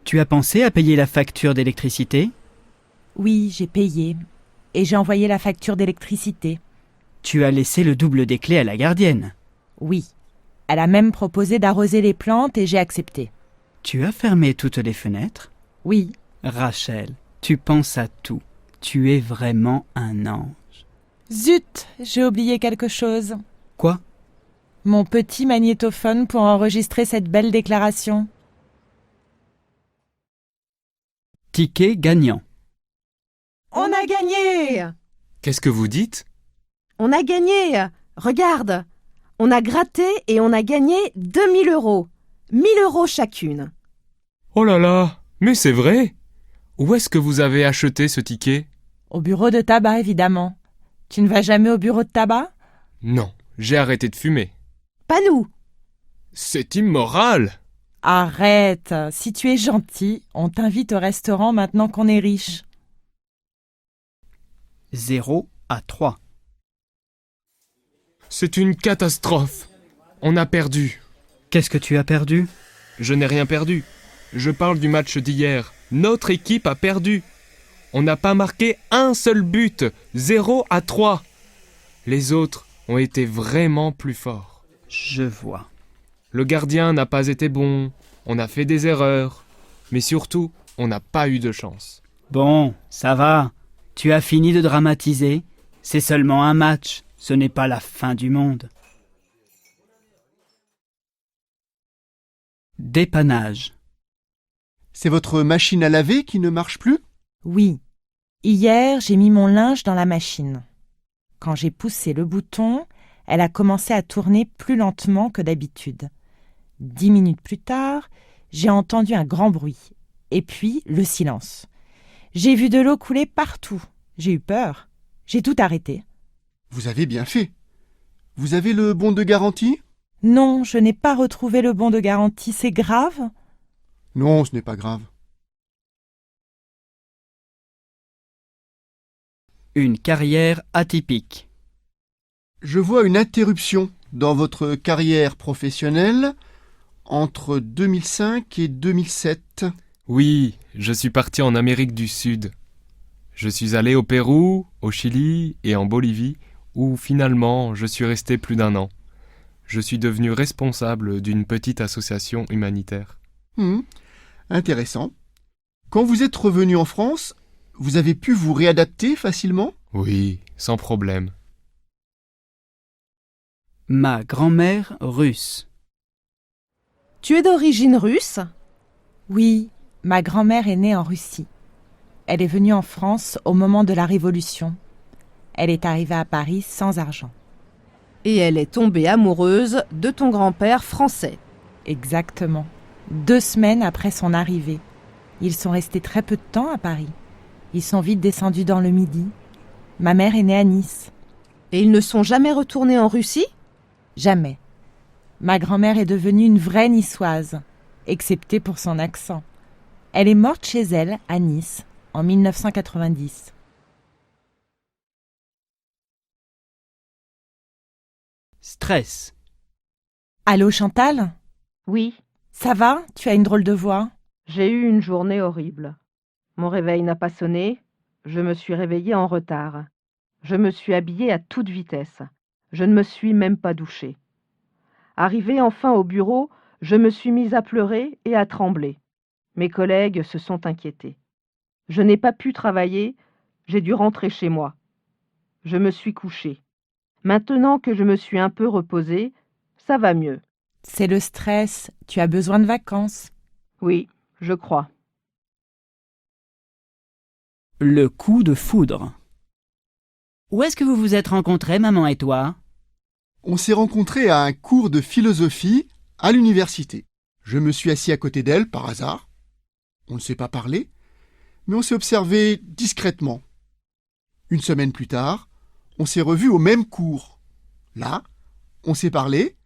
Tu as pensé à payer la facture d'électricité? Oui, j'ai payé. Et j'ai envoyé la facture d'électricité. Tu as laissé le double des clés à la gardienne? Oui. Elle a même proposé d'arroser les plantes et j'ai accepté. Tu as fermé toutes les fenêtres? Oui. Rachel, tu penses à tout. Tu es vraiment un ange. Zut, j'ai oublié quelque chose. Quoi? Mon petit magnétophone pour enregistrer cette belle déclaration. Ticket gagnant. On a gagné! Qu'est-ce que vous dites? On a gagné! Regarde! On a gratté et on a gagné 2000 €. 1000 € chacune. Oh là là! Mais c'est vrai! Où est-ce que vous avez acheté ce ticket? Au bureau de tabac, évidemment. Tu ne vas jamais au bureau de tabac? Non, j'ai arrêté de fumer. Pas nous! C'est immoral! Arrête! Si tu es gentil, on t'invite au restaurant maintenant qu'on est riche. 0 à 3. C'est une catastrophe. On a perdu. Qu'est-ce que tu as perdu? Je n'ai rien perdu. Je parle du match d'hier. Notre équipe a perdu. On n'a pas marqué un seul but. 0 à 3. Les autres ont été vraiment plus forts. Je vois. Le gardien n'a pas été bon. On a fait des erreurs. Mais surtout, on n'a pas eu de chance. Bon, ça va. Tu as fini de dramatiser. C'est seulement un match. Ce n'est pas la fin du monde. Dépannage. C'est votre machine à laver qui ne marche plus? Oui. Hier, j'ai mis mon linge dans la machine. Quand j'ai poussé le bouton, elle a commencé à tourner plus lentement que d'habitude. 10 minutes plus tard, j'ai entendu un grand bruit. Et puis, le silence. J'ai vu de l'eau couler partout. J'ai eu peur. J'ai tout arrêté. Vous avez bien fait. Vous avez le bon de garantie? Non, je n'ai pas retrouvé le bon de garantie. C'est grave? Non, ce n'est pas grave. Une carrière atypique. Je vois une interruption dans votre carrière professionnelle entre 2005 et 2007. Oui, je suis parti en Amérique du Sud. Je suis allé au Pérou, au Chili et en Bolivie, où finalement je suis resté plus d'1 an. Je suis devenu responsable d'une petite association humanitaire. Intéressant. Quand vous êtes revenu en France, vous avez pu vous réadapter facilement? Oui, sans problème. Ma grand-mère russe. Tu es d'origine russe? Oui, ma grand-mère est née en Russie. Elle est venue en France au moment de la Révolution. Elle est arrivée à Paris sans argent. Et elle est tombée amoureuse de ton grand-père français. Exactement. 2 semaines après son arrivée. Ils sont restés très peu de temps à Paris. Ils sont vite descendus dans le Midi. Ma mère est née à Nice. Et ils ne sont jamais retournés en Russie? Jamais. Ma grand-mère est devenue une vraie niçoise, excepté pour son accent. Elle est morte chez elle, à Nice, en 1990. Stress. Allô, Chantal? Oui, Ça va? Tu as une drôle de voix. j'ai eu une journée horrible. Mon réveil n'a pas sonné, je me suis réveillée en retard. Je me suis habillée à toute vitesse. Je ne me suis même pas douchée. Arrivée enfin au bureau, je me suis mise à pleurer et à trembler. Mes collègues se sont inquiétés. Je n'ai pas pu travailler, j'ai dû rentrer chez moi. Je me suis couchée. Maintenant que je me suis un peu reposée, ça va mieux. C'est le stress. Tu as besoin de vacances. Oui, je crois. Le coup de foudre. Où est-ce que vous vous êtes rencontrés, maman et toi? On s'est rencontrés à un cours de philosophie à l'université. Je me suis assis à côté d'elle par hasard. On ne s'est pas parlé, mais on s'est observé discrètement. Une semaine plus tard, on s'est revus au même cours. Là, on s'est parlé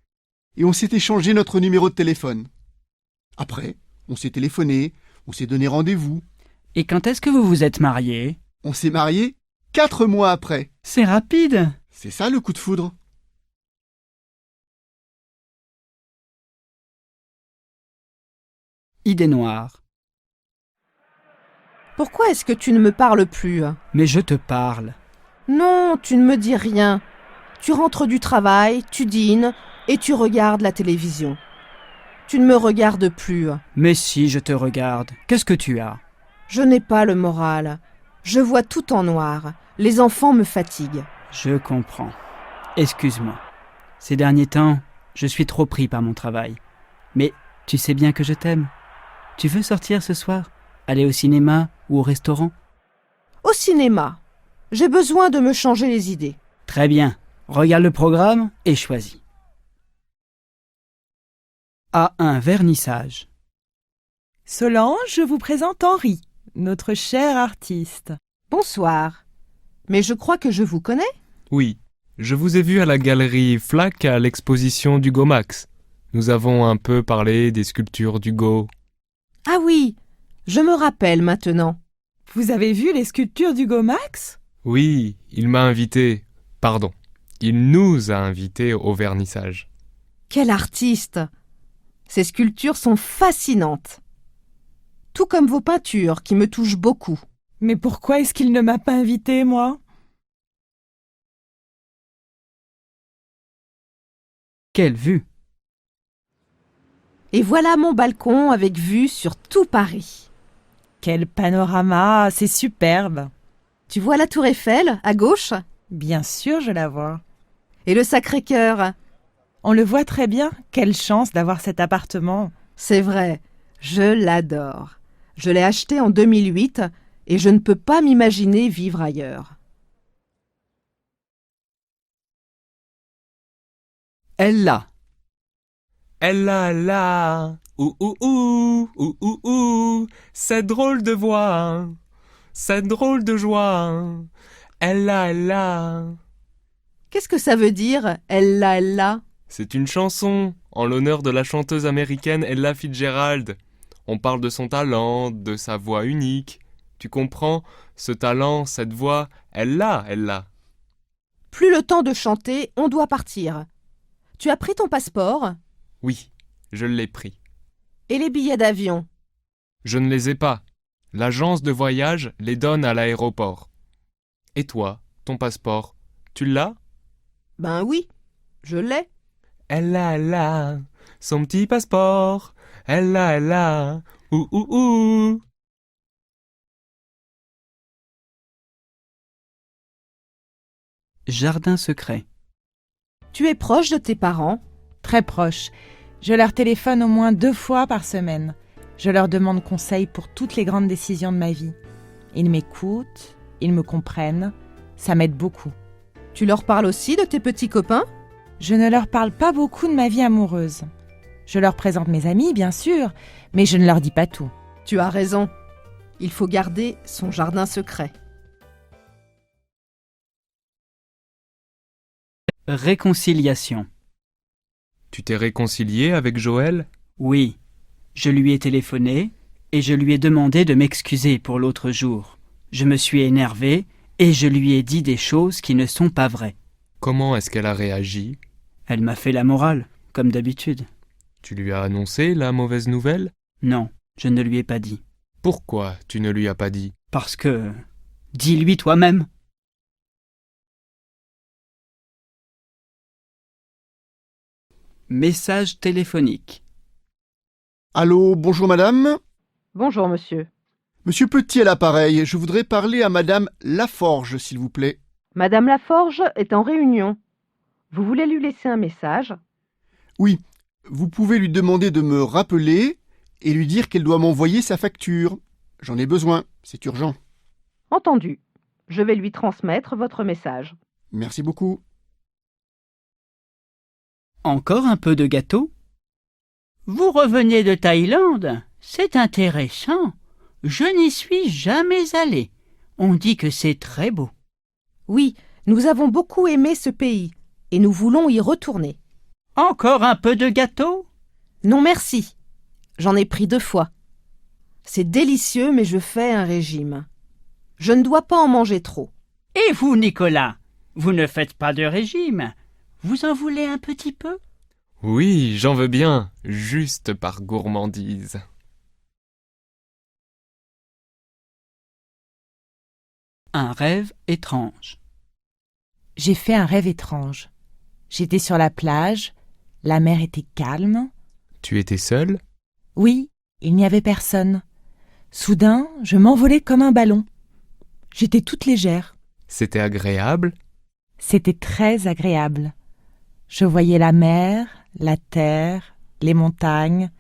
et on s'est échangé notre numéro de téléphone. Après, on s'est téléphoné, on s'est donné rendez-vous. Et quand est-ce que vous vous êtes mariés? On s'est mariés 4 mois après. C'est rapide. C'est ça le coup de foudre. Idée noire. Pourquoi est-ce que tu ne me parles plus? Mais je te parle. Non, tu ne me dis rien. Tu rentres du travail, tu dînes et tu regardes la télévision. Tu ne me regardes plus. Mais si, je te regarde. Qu'est-ce que tu as? Je n'ai pas le moral. Je vois tout en noir. Les enfants me fatiguent. Je comprends. Excuse-moi. Ces derniers temps, je suis trop pris par mon travail. Mais tu sais bien que je t'aime. Tu veux sortir ce soir? Aller au cinéma ou au restaurant? Au cinéma. J'ai besoin de me changer les idées. Très bien. Regarde le programme et choisis. À un vernissage. Solange, je vous présente Henri, notre cher artiste. Bonsoir. Mais je crois que je vous connais. Oui, je vous ai vu à la galerie Flac à l'exposition d'Hugo Max. Nous avons un peu parlé des sculptures d'Hugo. Ah oui, je me rappelle maintenant. Vous avez vu les sculptures d'Hugo Max? Oui, il m'a invité. Pardon, il nous a invités au vernissage. Quel artiste! Ces sculptures sont fascinantes. Tout comme vos peintures qui me touchent beaucoup. Mais pourquoi est-ce qu'il ne m'a pas invité, moi? Quelle vue! Et voilà mon balcon avec vue sur tout Paris. Quel panorama, c'est superbe. Tu vois la tour Eiffel, à gauche? Bien sûr, je la vois. Et le Sacré-Cœur? On le voit très bien. Quelle chance d'avoir cet appartement. C'est vrai, je l'adore. Je l'ai acheté en 2008 et je ne peux pas m'imaginer vivre ailleurs. Elle l'a. Elle là, ouh, cette drôle de voix, cette drôle de joie, elle là. Qu'est-ce que ça veut dire, elle là? C'est une chanson en l'honneur de la chanteuse américaine Ella Fitzgerald. On parle de son talent, de sa voix unique. Tu comprends, ce talent, cette voix, elle l'a. Plus le temps de chanter, on doit partir. Tu as pris ton passeport? Oui, je l'ai pris. Et les billets d'avion? Je ne les ai pas. L'agence de voyage les donne à l'aéroport. Et toi, ton passeport, tu l'as? Ben oui, je l'ai. Elle a, son petit passeport. Elle a, ouh. jardin secret. Tu es proche de tes parents? Très proche. Je leur téléphone au moins 2 fois par semaine. Je leur demande conseil pour toutes les grandes décisions de ma vie. Ils m'écoutent, ils me comprennent, ça m'aide beaucoup. Tu leur parles aussi de tes petits copains? Je ne leur parle pas beaucoup de ma vie amoureuse. Je leur présente mes amis, bien sûr, mais je ne leur dis pas tout. Tu as raison. Il faut garder son jardin secret. Réconciliation. Tu t'es réconcilié avec Joël? Oui, je lui ai téléphoné et je lui ai demandé de m'excuser pour l'autre jour. Je me suis énervé et je lui ai dit des choses qui ne sont pas vraies. Comment est-ce qu'elle a réagi? Elle m'a fait la morale, comme d'habitude. Tu lui as annoncé la mauvaise nouvelle? Non, je ne lui ai pas dit. Pourquoi tu ne lui as pas dit? Parce que... Dis-lui toi-même. Message téléphonique. Allô, bonjour madame. Bonjour monsieur. Monsieur Petit à l'appareil, je voudrais parler à madame Laforge, s'il vous plaît. Madame Laforge est en réunion. Vous voulez lui laisser un message? Oui, vous pouvez lui demander de me rappeler et lui dire qu'elle doit m'envoyer sa facture. J'en ai besoin, c'est urgent. Entendu. Je vais lui transmettre votre message. Merci beaucoup. Encore un peu de gâteau? Vous revenez de Thaïlande? C'est intéressant. Je n'y suis jamais allé. On dit que c'est très beau. Oui, nous avons beaucoup aimé ce pays et nous voulons y retourner. Encore un peu de gâteau? Non merci. J'en ai pris 2 fois. C'est délicieux, mais je fais un régime. Je ne dois pas en manger trop. Et vous, Nicolas? Vous ne faites pas de régime. Vous en voulez un petit peu? Oui, j'en veux bien, juste par gourmandise. Un rêve étrange. J'ai fait un rêve étrange. J'étais sur la plage, la mer était calme. Tu étais seule? Oui, il n'y avait personne. Soudain, je m'envolais comme un ballon. J'étais toute légère. C'était agréable? C'était très agréable. Je voyais la mer, la terre, les montagnes,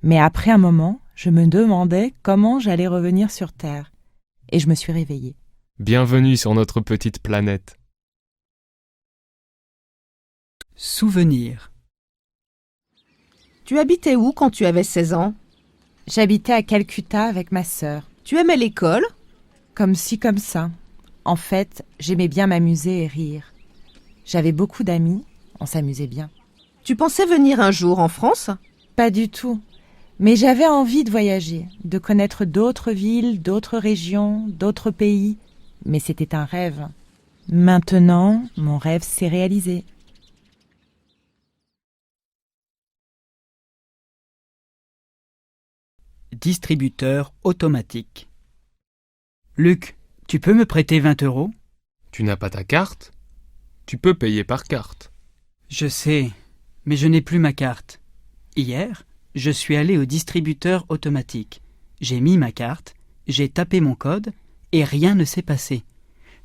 mais après un moment, je me demandais comment j'allais revenir sur Terre. Et je me suis réveillée. Bienvenue sur notre petite planète. Souvenir. Tu habitais où quand tu avais 16 ans? J'habitais à Calcutta avec ma sœur. Tu aimais l'école? Comme ci, comme ça. En fait, j'aimais bien m'amuser et rire. J'avais beaucoup d'amis, on s'amusait bien. Tu pensais venir un jour en France? Pas du tout. Mais j'avais envie de voyager, de connaître d'autres villes, d'autres régions, d'autres pays. Mais c'était un rêve. Maintenant, mon rêve s'est réalisé. Distributeur automatique. Luc, tu peux me prêter 20 €? Tu n'as pas ta carte? Tu peux payer par carte. Je sais, mais je n'ai plus ma carte. Hier, je suis allé au distributeur automatique. J'ai mis ma carte, j'ai tapé mon code et rien ne s'est passé.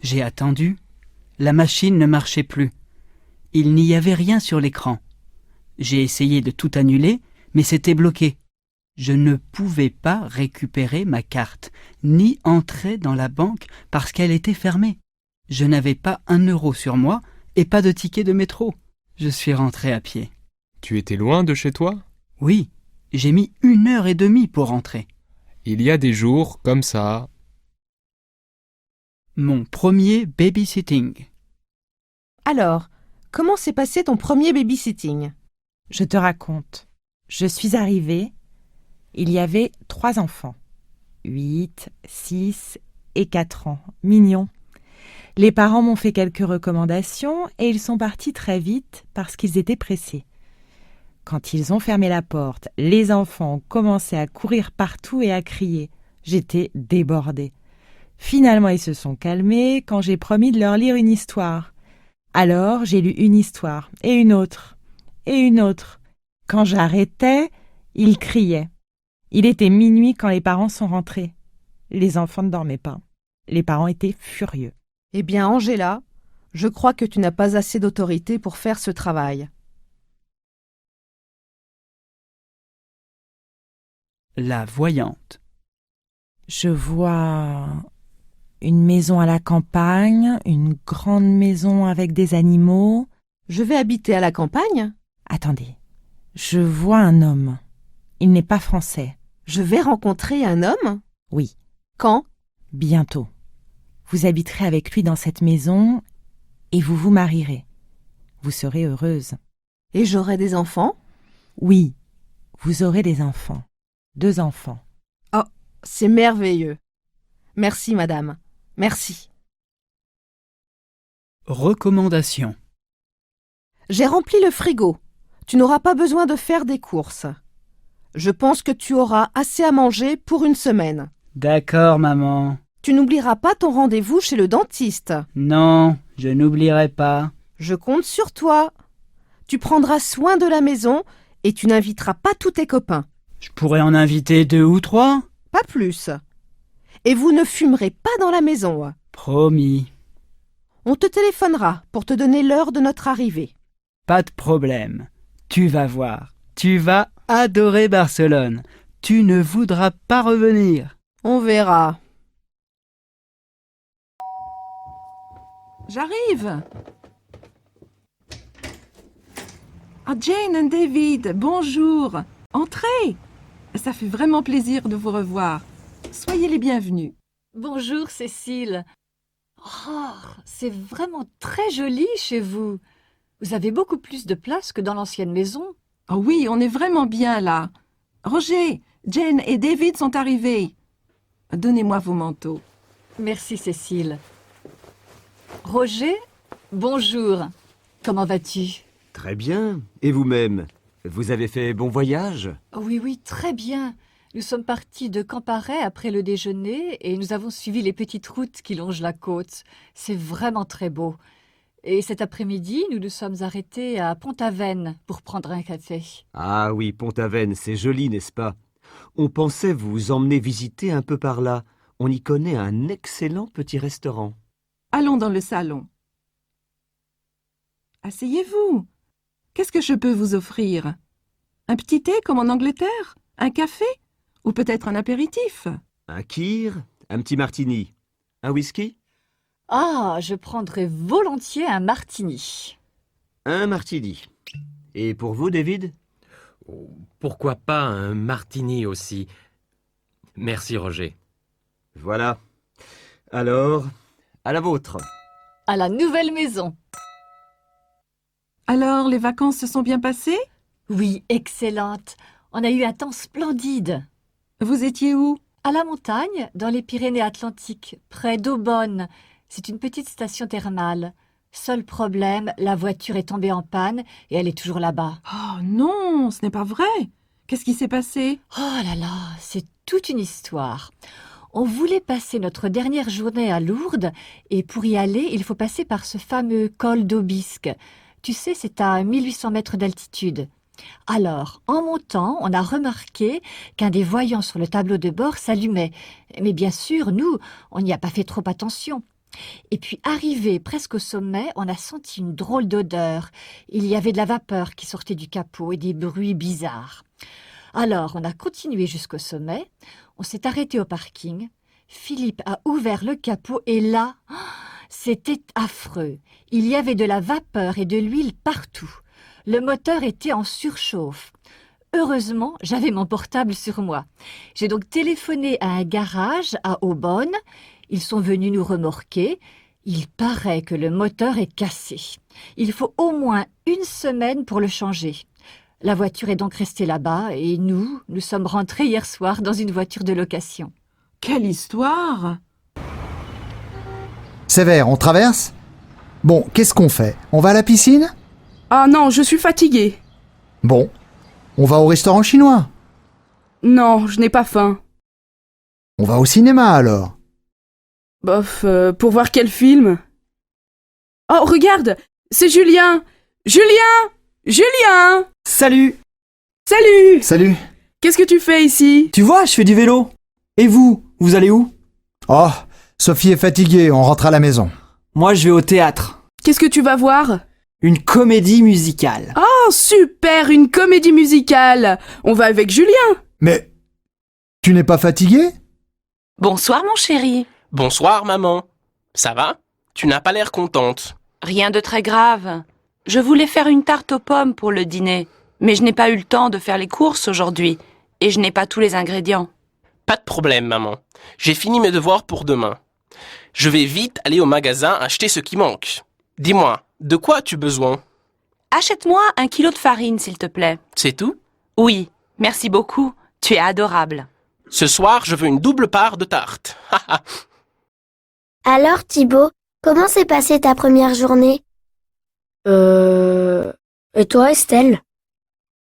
J'ai attendu. La machine ne marchait plus. Il n'y avait rien sur l'écran. J'ai essayé de tout annuler, mais c'était bloqué. Je ne pouvais pas récupérer ma carte, ni entrer dans la banque parce qu'elle était fermée. Je n'avais pas 1 € sur moi et pas de ticket de métro. Je suis rentré à pied. Tu étais loin de chez toi? Oui, j'ai mis 1h30 pour rentrer. Il y a des jours comme ça. Mon premier babysitting. Alors, comment s'est passé ton premier babysitting? Je te raconte. Je suis arrivée. Il y avait 3 enfants. 8, 6 et 4 ans. Mignons. Les parents m'ont fait quelques recommandations et ils sont partis très vite parce qu'ils étaient pressés. Quand ils ont fermé la porte, les enfants ont commencé à courir partout et à crier. J'étais débordée. Finalement, ils se sont calmés quand j'ai promis de leur lire une histoire. Alors, j'ai lu une histoire, et une autre, et une autre. Quand j'arrêtais, ils criaient. Il était minuit quand les parents sont rentrés. Les enfants ne dormaient pas. Les parents étaient furieux. Eh bien, Angela, Je crois que tu n'as pas assez d'autorité pour faire ce travail. La voyante. Je vois une maison à la campagne, une grande maison avec des animaux. Je vais habiter à la campagne. Attendez, je vois un homme. Il n'est pas français. Je vais rencontrer un homme? Oui. Quand? Bientôt. Vous habiterez avec lui dans cette maison et vous vous marierez. Vous serez heureuse. Et j'aurai des enfants? Oui, vous aurez des enfants. 2 enfants. Oh, c'est merveilleux. Merci, madame. Merci. Recommandation. J'ai rempli le frigo. Tu n'auras pas besoin de faire des courses. Je pense que tu auras assez à manger pour une semaine. D'accord, maman. Tu n'oublieras pas ton rendez-vous chez le dentiste. Non, je n'oublierai pas. Je compte sur toi. Tu prendras soin de la maison et tu n'inviteras pas tous tes copains. Je pourrais en inviter 2 ou 3. Pas plus. Et vous ne fumerez pas dans la maison. Promis. On te téléphonera pour te donner l'heure de notre arrivée. Pas de problème. Tu vas voir. Tu vas adorer Barcelone. Tu ne voudras pas revenir. On verra. J'arrive. Ah, Jane et David, bonjour. Entrez. Ça fait vraiment plaisir de vous revoir. Soyez les bienvenus. Bonjour Cécile. Oh, c'est vraiment très joli chez vous. Vous avez beaucoup plus de place que dans l'ancienne maison. Oh oui, on est vraiment bien là. Roger, Jane et David sont arrivés. Donnez-moi vos manteaux. Merci Cécile. Roger, bonjour. Comment vas-tu? Très bien. Et vous-même? Vous avez fait bon voyage? Oui, très bien. Nous sommes partis de Camparet après le déjeuner et nous avons suivi les petites routes qui longent la côte. C'est vraiment très beau. Et cet après-midi, nous nous sommes arrêtés à Pont-Aven pour prendre un café. Ah oui, Pont-Aven, c'est joli, n'est-ce pas? On pensait vous emmener visiter un peu par là. On y connaît un excellent petit restaurant. Allons dans le salon. Asseyez-vous. Qu'est-ce que je peux vous offrir? Un petit thé comme en Angleterre? Un café? Ou peut-être un apéritif? Un kir, un petit martini. Un whisky? Ah, je prendrais volontiers un martini. Un martini. Et pour vous, David? Pourquoi pas un martini aussi? Merci, Roger. Voilà. Alors, à la vôtre. À la nouvelle maison. Alors, les vacances se sont bien passées? Oui, excellente. On a eu un temps splendide. Vous étiez où? À la montagne, dans les Pyrénées-Atlantiques, près d'Aubonne. C'est une petite station thermale. Seul problème, la voiture est tombée en panne et elle est toujours là-bas. Oh non, ce n'est pas vrai. Qu'est-ce qui s'est passé? Oh là là, c'est toute une histoire. On voulait passer notre dernière journée à Lourdes et pour y aller, il faut passer par ce fameux col d'Aubisque. Tu sais, c'est à 1800 mètres d'altitude. Alors, en montant, on a remarqué qu'un des voyants sur le tableau de bord s'allumait. Mais bien sûr, nous, on n'y a pas fait trop attention. Et puis, arrivé presque au sommet, on a senti une drôle d'odeur. Il y avait de la vapeur qui sortait du capot et des bruits bizarres. Alors, on a continué jusqu'au sommet. On s'est arrêté au parking. Philippe a ouvert le capot et là, c'était affreux. Il y avait de la vapeur et de l'huile partout. Le moteur était en surchauffe. Heureusement, j'avais mon portable sur moi. J'ai donc téléphoné à un garage à Aubonne. Ils sont venus nous remorquer. Il paraît que le moteur est cassé. Il faut au moins une semaine pour le changer. La voiture est donc restée là-bas et nous sommes rentrés hier soir dans une voiture de location. Quelle histoire! Sévère, on traverse? Bon, qu'est-ce qu'on fait? On va à la piscine? Ah non, je suis fatiguée. Bon, on va au restaurant chinois? Non, je n'ai pas faim. On va au cinéma alors? Bof, pour voir quel film? Oh, regarde, c'est Julien! Julien! Julien! Salut! Salut! Salut! Qu'est-ce que tu fais ici? Tu vois, je fais du vélo. Et vous allez où? Oh, Sophie est fatiguée, on rentre à la maison. Moi, je vais au théâtre. Qu'est-ce que tu vas voir? Une comédie musicale. Oh, super, une comédie musicale. On va avec Julien. Mais tu n'es pas fatigué? Bonsoir mon chéri. Bonsoir maman. Ça va? Tu n'as pas l'air contente. Rien de très grave. Je voulais faire une tarte aux pommes pour le dîner, mais je n'ai pas eu le temps de faire les courses aujourd'hui, et je n'ai pas tous les ingrédients. Pas de problème maman. J'ai fini mes devoirs pour demain. Je vais vite aller au magasin acheter ce qui manque. Dis-moi, de quoi as-tu besoin? Achète-moi 1 kilo de farine, s'il te plaît. C'est tout? Oui, merci beaucoup. Tu es adorable. Ce soir, je veux une double part de tarte. Alors Thibaut, comment s'est passée ta première journée? Et toi, Estelle?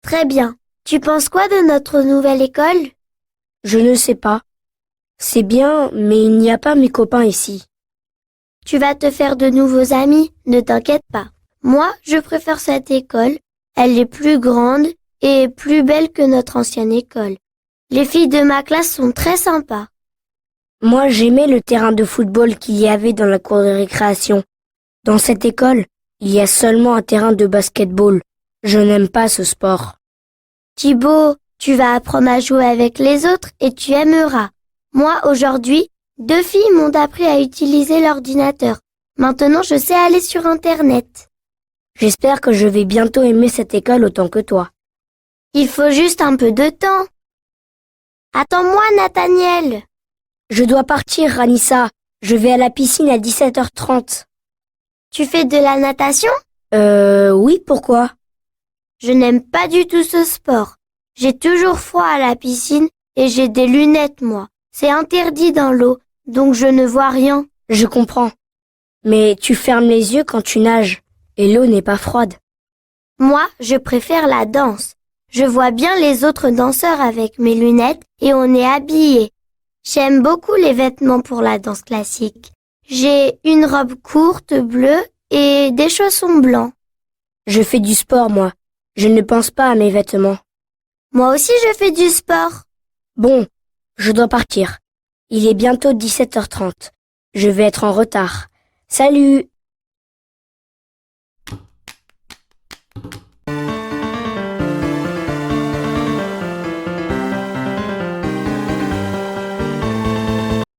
Très bien. Tu penses quoi de notre nouvelle école? Je ne sais pas. C'est bien, mais il n'y a pas mes copains ici. Tu vas te faire de nouveaux amis, ne t'inquiète pas. Moi, je préfère cette école. Elle est plus grande et plus belle que notre ancienne école. Les filles de ma classe sont très sympas. Moi, j'aimais le terrain de football qu'il y avait dans la cour de récréation. Dans cette école, il y a seulement un terrain de basketball. Je n'aime pas ce sport. Thibaut, tu vas apprendre à jouer avec les autres et tu aimeras. Moi, aujourd'hui, 2 filles m'ont appris à utiliser l'ordinateur. Maintenant, je sais aller sur Internet. J'espère que je vais bientôt aimer cette école autant que toi. Il faut juste un peu de temps. Attends-moi, Nathaniel. Je dois partir, Ranissa. Je vais à la piscine à 17h30. Tu fais de la natation? Oui, pourquoi? Je n'aime pas du tout ce sport. J'ai toujours froid à la piscine et j'ai des lunettes, moi. C'est interdit dans l'eau, donc je ne vois rien. Je comprends. Mais tu fermes les yeux quand tu nages, et l'eau n'est pas froide. Moi, je préfère la danse. Je vois bien les autres danseurs avec mes lunettes et on est habillés. J'aime beaucoup les vêtements pour la danse classique. J'ai une robe courte bleue et des chaussons blancs. Je fais du sport, moi. Je ne pense pas à mes vêtements. Moi aussi, je fais du sport. Bon, je dois partir. Il est bientôt 17h30. Je vais être en retard. Salut!